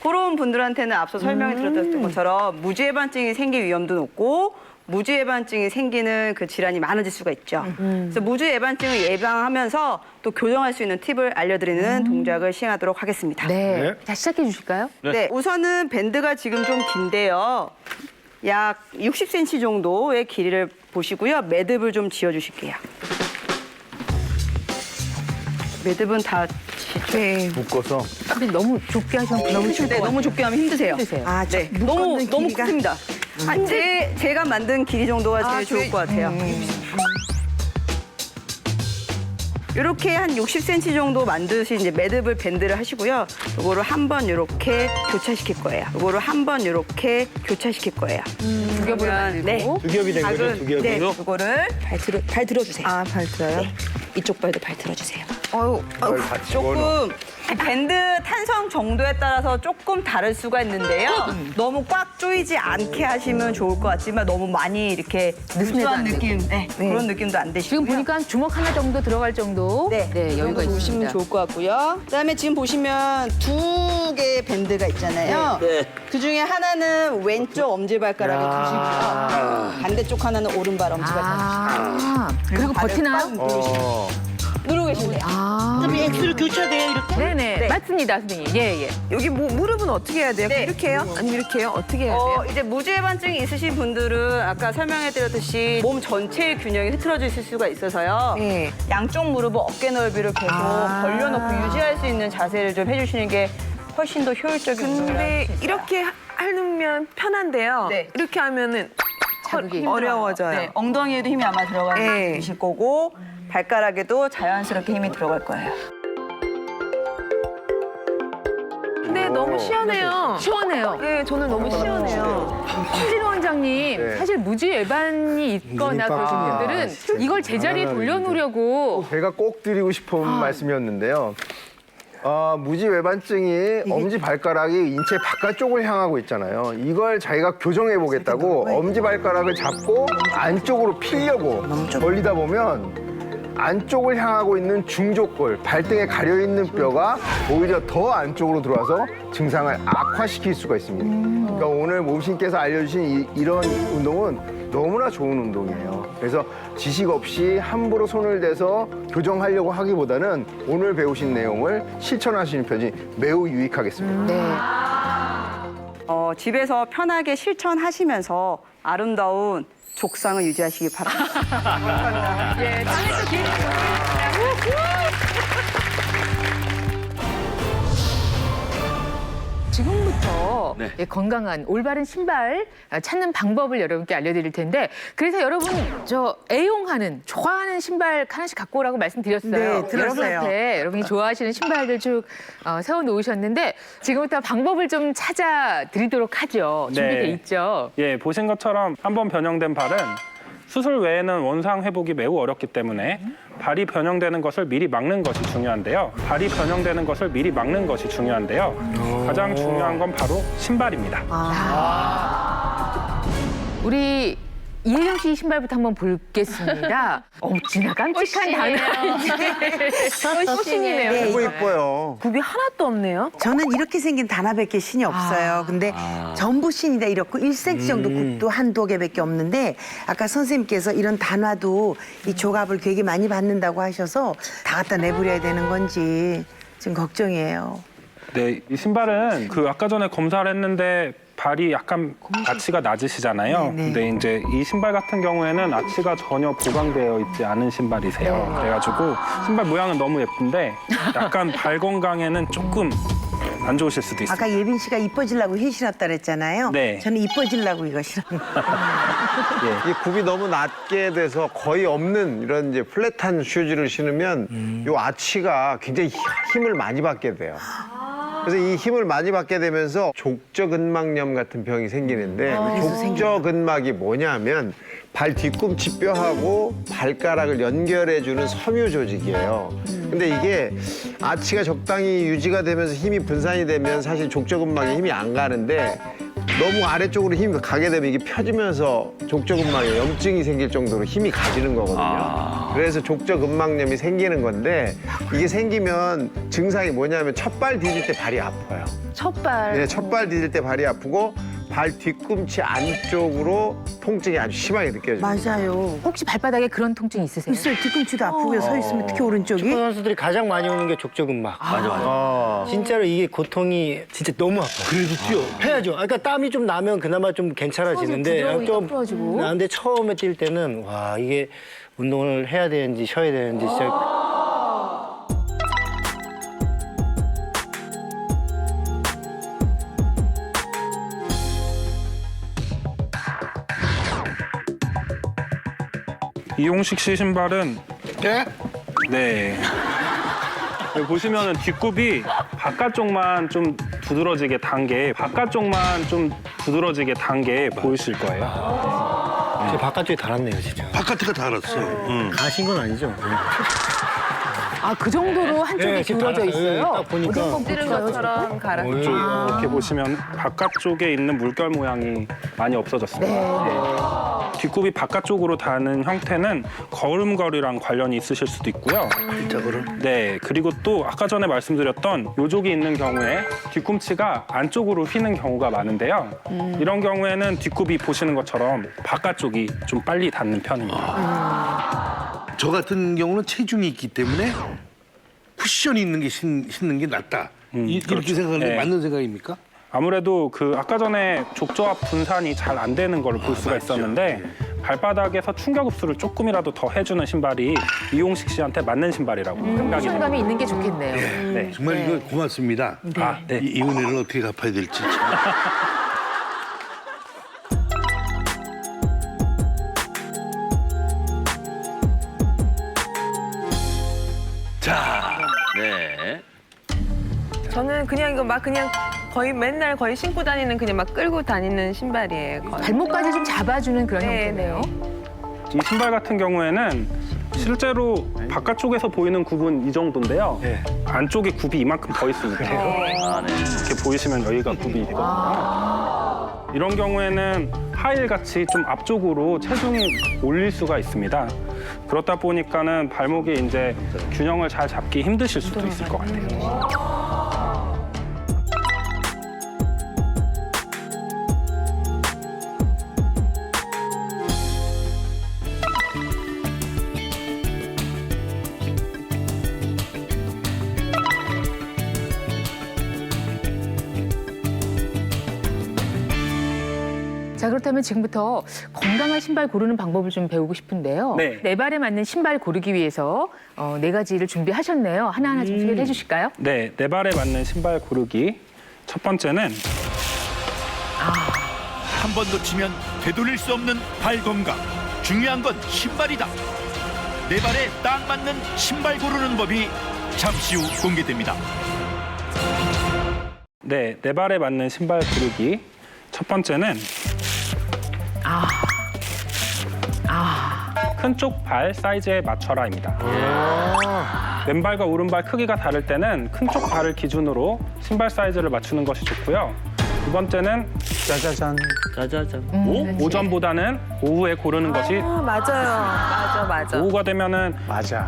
그런 분들한테는 앞서 설명해 드렸던 것처럼 무지해반증이 생길 위험도 높고 무지해반증이 생기는 그 질환이 많아질 수가 있죠. 그래서 무지해반증을 예방하면서 또 교정할 수 있는 팁을 알려드리는 동작을 시행하도록 하겠습니다. 네. 자, 시작해 주실까요? 네, 우선은 밴드가 지금 좀 긴데요. 약 60cm 정도의 길이를 보시고요. 매듭을 좀 지어주실게요. 매듭은 다 묶어서. 근데 너무 좁게 하시면 너무 쉽고. 네, 너무 좁게 하면 힘드세요. 힘드세요. 너무 큽니다. 제가 만든 길이 정도가 제일 좋을 것 같아요. 이렇게 한 60cm 정도 만드신 이제 매듭을 밴드를 하시고요. 이거를 한번 이렇게 교차시킬 거예요. 이거를 한번 이렇게 교차시킬 거예요. 두 겹으로 만들고. 네. 두 겹이 된 거죠? 두 겹으로? 네, 이거를 발 들어주세요. 아, 발 들어요? 네. 이쪽 발도 발 들어주세요. 같이 조금 밴드 탄성 정도에 따라서 조금 다를 수가 있는데요. 너무 꽉 조이지 않게 하시면 좋을 것 같지만 너무 많이 이렇게 느슨한 느낌, 그런 느낌도 안 되시고요. 지금 보니까 주먹 하나 정도 들어갈 정도 여유가 보시면 있습니다. 좋을 것 같고요. 그다음에 지금 보시면 두 개의 밴드가 있잖아요. 네. 그 중에 하나는 왼쪽 엄지발가락에 두시고요. 반대쪽 하나는 오른발 엄지발가락. 그리고 버티나요? 누르고 계시네요. X로 교차돼요 이렇게? 네네. 맞습니다, 선생님. 예. 여기 무릎은 어떻게 해야 돼요? 네. 이렇게 해요? 아니면 이렇게 해요? 어떻게 해야 돼요? 이제 무지해반증이 있으신 분들은 아까 설명해드렸듯이 몸 전체의 균형이 흐트러져 있을 수가 있어서요. 네. 양쪽 무릎을 어깨 넓이를 계속 벌려놓고 유지할 수 있는 자세를 좀 해주시는 게 훨씬 더 효율적인 근데 이렇게 하면 편한데요. 네. 이렇게 하면은 자극이 어려워져요. 네, 엉덩이에도 힘이 아마 들어가실 거고 발가락에도 자연스럽게 힘이 들어갈 거예요. 근데 너무 시원해요. 시원해요. 네, 저는 너무 시원해요. 신진호 원장님, 사실 무지외반이 있거나 그러신 분들은 이걸 제자리에 돌려놓으려고 제가 꼭 드리고 싶은 말씀이었는데요. 무지외반증이 엄지발가락이 인체 바깥쪽을 향하고 있잖아요. 이걸 자기가 교정해 보겠다고 엄지발가락을 잡고 안쪽으로 피려고 벌리다 보면 안쪽을 향하고 있는 중족골, 발등에 가려있는 뼈가 오히려 더 안쪽으로 들어와서 증상을 악화시킬 수가 있습니다. 그러니까 오늘 몸신께서 알려주신 이런 운동은 너무나 좋은 운동이에요. 그래서 지식 없이 함부로 손을 대서 교정하려고 하기보다는 오늘 배우신 내용을 실천하시는 편이 매우 유익하겠습니다. 집에서 편하게 실천하시면서 아름다운 족상을 유지하시기 바랍니다. 예, 다음에 또 기회 지금부터 건강한 올바른 신발 찾는 방법을 여러분께 알려드릴 텐데 그래서 여러분 애용하는 좋아하는 신발 하나씩 갖고 오라고 말씀드렸어요. 네, 들었어요. 여러분한테 여러분이 좋아하시는 신발들 쭉 세워놓으셨는데 지금부터 방법을 좀 찾아드리도록 하죠. 준비돼 있죠. 예, 보신 것처럼 한번 변형된 발은 수술 외에는 원상 회복이 매우 어렵기 때문에 발이 변형되는 것을 미리 막는 것이 중요한데요. 가장 중요한 건 바로 신발입니다. 우리 이혜경 씨 신발부터 한번 보겠습니다. 진아 깜찍한 단어. 꽃신이네요. 너무 이뻐요. 굽이 하나도 없네요. 저는 이렇게 생긴 단화밖에 신이 없어요. 근데 전부 신이다 이렇고 1cm 정도 굽도 한두 개밖에 없는데 아까 선생님께서 이런 단화도 이 조갑을 되게 많이 받는다고 하셔서 다 갖다 내버려야 되는 건지 지금 걱정이에요. 네, 이 신발은 그 아까 전에 검사를 했는데 발이 약간 아치가 낮으시잖아요. 네네. 근데 이제 이 신발 같은 경우에는 아치가 전혀 보강되어 있지 않은 신발이세요. 그래가지고 신발 모양은 너무 예쁜데 약간 발 건강에는 조금 안 좋으실 수도 있어요. 아까 예빈 씨가 이뻐지려고 힐 신었다 그랬잖아요. 네. 저는 이뻐지려고 이거 신었는데. 이 굽이 너무 낮게 돼서 거의 없는 이런 이제 플랫한 슈즈를 신으면 요 아치가 굉장히 힘을 많이 받게 돼요. 그래서 이 힘을 많이 받게 되면서 족저근막염 같은 병이 생기는데 족저근막이 뭐냐면 발 뒤꿈치 뼈하고 발가락을 연결해주는 섬유 조직이에요. 근데 이게 아치가 적당히 유지가 되면서 힘이 분산이 되면 사실 족저근막에 힘이 안 가는데 너무 아래쪽으로 힘이 가게 되면 이게 펴지면서 족저근막에 염증이 생길 정도로 힘이 가지는 거거든요. 그래서 족저근막염이 생기는 건데 이게 생기면 증상이 뭐냐면 첫발 디딜 때 발이 아파요. 첫발. 네, 첫발 디딜 때 발이 아프고 발 뒤꿈치 안쪽으로 통증이 아주 심하게 느껴져요. 맞아요. 혹시 발바닥에 그런 통증 있으세요? 있어요. 뒤꿈치도 아프고 서 있으면 특히 오른쪽이. 축구 선수들이 가장 많이 오는 게 족저근막. 맞아. 진짜로 이게 고통이 진짜 너무 아파요. 그래도 뛰어. 해야죠. 그러니까 땀이 좀 나면 그나마 좀 괜찮아지는데 부드러우니까 풀어지고. 근데 처음에 뛸 때는 와 이게 운동을 해야 되는지 쉬어야 되는지 진짜. 이용식 씨 신발은 네? 네. 여기 보시면은 뒷굽이 바깥쪽만 좀 두드러지게 단 게 보이실 거예요. 제 바깥쪽에 달았네요 진짜. 바깥에가 달았어. 가신 건 아니죠? 그 정도로 한쪽이 네, 지금 기울어져 달았어요. 있어요? 딱 보니까. 어디 한번 찌른 볼까요? 것처럼 갈아. 이렇게 보시면 바깥쪽에 있는 물결 모양이 많이 없어졌습니다. 네. 뒷굽이 바깥쪽으로 닿는 형태는 걸음걸이랑 관련이 있으실 수도 있고요. 진짜 그럼? 네, 그리고 또 아까 전에 말씀드렸던 요족이 있는 경우에 뒤꿈치가 안쪽으로 휘는 경우가 많은데요. 이런 경우에는 뒷굽이 보시는 것처럼 바깥쪽이 좀 빨리 닿는 편입니다. 저 같은 경우는 체중이 있기 때문에 쿠션이 있는 게 신는 게 낫다. 이렇게 그렇죠. 생각하는 게 네. 맞는 생각입니까? 아무래도 그 아까 전에 족저압 분산이 잘 안 되는 걸 볼 수가 있었는데 발바닥에서 충격 흡수를 조금이라도 더 해주는 신발이 이용식 씨한테 맞는 신발이라고 생각이 쿠션감이 됩니다. 있는 게 좋겠네요. 네. 정말 이거 고맙습니다. 네. 이 은혜를 어떻게 갚아야 될지. 참. 자, 네. 저는 그냥 이거 막 그냥 거의 맨날 거의 신고 다니는 그냥 막 끌고 다니는 신발이에요. 거의. 발목까지 좀 잡아주는 그런 네, 형태네요. 이 신발 같은 경우에는 실제로 바깥쪽에서 보이는 굽은 이 정도인데요. 안쪽에 굽이 이만큼 더 있습니다. 이렇게 보이시면 여기가 굽이 있거든요. 이런 경우에는 하일 같이 좀 앞쪽으로 체중이 올릴 수가 있습니다. 그렇다 보니까는 발목이 이제 균형을 잘 잡기 힘드실 수도 있을 것 같아요. 자, 그렇다면 지금부터 건강한 신발 고르는 방법을 좀 배우고 싶은데요. 네. 내 발에 맞는 신발 고르기 위해서 4가지를 준비하셨네요. 하나하나 좀 소개해 주실까요? 네, 내 발에 맞는 신발 고르기. 첫 번째는 한 번 놓치면 되돌릴 수 없는 발 건강. 중요한 건 신발이다. 내 발에 딱 맞는 신발 고르는 법이 잠시 후 공개됩니다. 네, 내 발에 맞는 신발 고르기. 첫 번째는 큰 쪽 발 사이즈에 맞춰라입니다. 왼발과 오른발 크기가 다를 때는 큰 쪽 발을 기준으로 신발 사이즈를 맞추는 것이 좋고요. 두 번째는 짜자잔. 오전보다는 오후에 고르는 것이 맞아. 오후가 되면은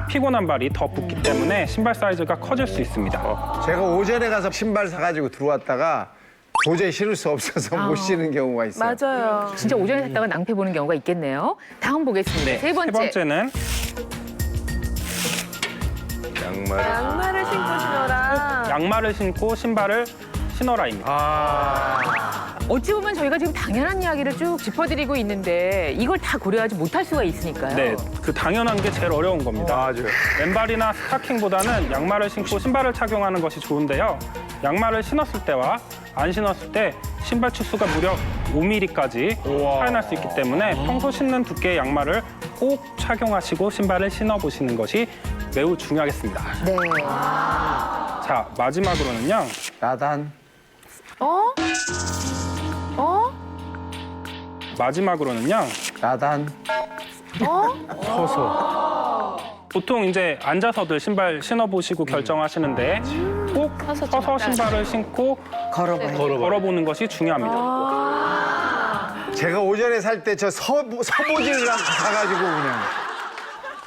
피곤한 발이 더 붓기 때문에 신발 사이즈가 커질 수 있습니다. 제가 오전에 가서 신발 사가지고 들어왔다가 도저히 신을 수 없어서 못 신는 경우가 있어요. 맞아요. 진짜 오전에 샀다가 낭패 보는 경우가 있겠네요. 다음 보겠습니다. 세 번째. 세 번째는 양말을 신고 신어라. 양말을 신고 신발을 신어라입니다. 어찌 보면 저희가 지금 당연한 이야기를 쭉 짚어드리고 있는데 이걸 다 고려하지 못할 수가 있으니까요. 네, 그 당연한 게 제일 어려운 겁니다. 맞아요. 맨발이나 스타킹보다는 양말을 신고 신발을 착용하는 것이 좋은데요. 양말을 신었을 때와 안 신었을 때 신발 치수가 무려 5mm까지 차이 날 수 있기 때문에 평소 신는 두께의 양말을 꼭 착용하시고 신발을 신어보시는 것이 매우 중요하겠습니다. 네. 자, 마지막으로는요. 야단. 마지막으로는요. 야단. 보통 이제 앉아서들 신발 신어보시고 결정하시는데 꼭 서서 신발을 신고 걸어보는 것이 중요합니다. 제가 오전에 살 때 저 서보지를 사가지고 그냥.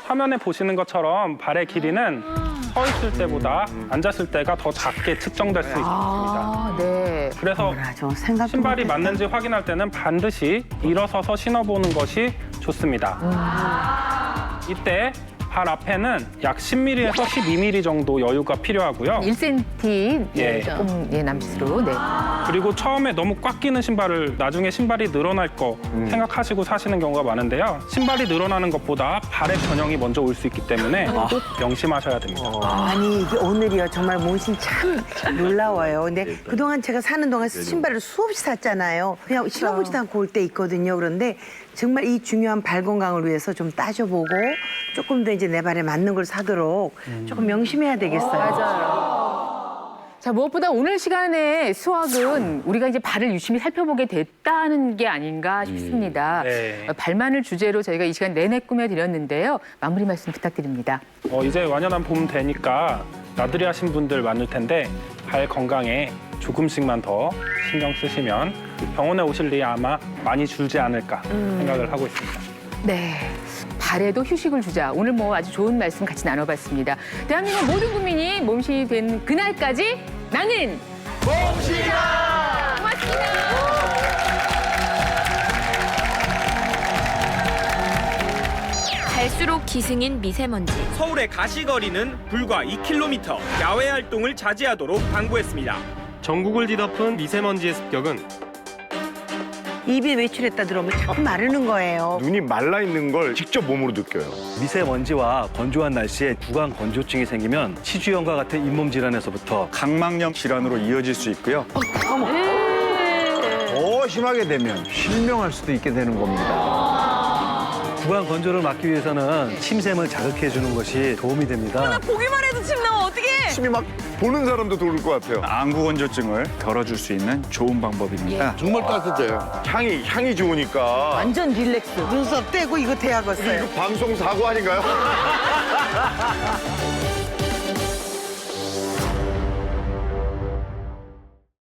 화면에 보시는 것처럼 발의 길이는 서 있을 때보다 앉았을 때가 더 작게 측정될 수 있습니다. 네. 그래서 신발이 맞는지 확인할 때는 반드시 일어서서 신어보는 것이 좋습니다. 이때 발 앞에는 약 10mm에서 12mm 정도 여유가 필요하고요. 1cm 조금 남짓으로. 네. 그리고 처음에 너무 꽉 끼는 신발을 나중에 신발이 늘어날 거 생각하시고 사시는 경우가 많은데요. 신발이 늘어나는 것보다 발의 변형이 먼저 올 수 있기 때문에 꼭 명심하셔야 됩니다. 아니 이게 오늘이요 정말 몸신 참 놀라워요. 근데 그동안 제가 사는 동안 신발을 수없이 샀잖아요. 그냥 신어보지도 않고 올 때 있거든요. 그런데 정말 이 중요한 발 건강을 위해서 좀 따져보고 조금 더 이제 내 발에 맞는 걸 사도록 조금 명심해야 되겠어요. 맞아요. 자, 무엇보다 오늘 시간에 수학은 우리가 이제 발을 유심히 살펴보게 됐다는 게 아닌가 싶습니다. 발만을 주제로 저희가 이 시간 내내 꾸며드렸는데요. 마무리 말씀 부탁드립니다. 이제 완연한 봄 되니까 나들이 하신 분들 많을 텐데 발 건강에 조금씩만 더 신경 쓰시면 병원에 오실 일이 아마 많이 줄지 않을까 생각을 하고 있습니다. 네. 발에도 휴식을 주자. 오늘 뭐 아주 좋은 말씀 같이 나눠봤습니다. 대한민국 모든 국민이 몸신이 된 그날까지 나는 몸신이다! 고맙습니다. 갈수록 기승인 미세먼지. 서울의 가시거리는 불과 2km. 야외 활동을 자제하도록 당부했습니다. 전국을 뒤덮은 미세먼지의 습격은 입에 외출했다 들어오면 자꾸 마르는 거예요. 눈이 말라 있는 걸 직접 몸으로 느껴요. 미세먼지와 건조한 날씨에 구강 건조증이 생기면 치주염과 같은 잇몸 질환에서부터 각막염 질환으로 이어질 수 있고요. 더 심하게 되면 실명할 수도 있게 되는 겁니다. 구강 건조를 막기 위해서는 침샘을 자극해 주는 것이 도움이 됩니다. 보기만 해도 침 나와 어떡해? 침이 막 보는 사람도 돌을 것 같아요. 안구 건조증을 덜어줄 수 있는 좋은 방법입니다. 정말 따뜻해요. 향이 좋으니까. 완전 릴렉스. 눈썹 떼고 이거 대야겠어요. 이거 방송 사고 아닌가요?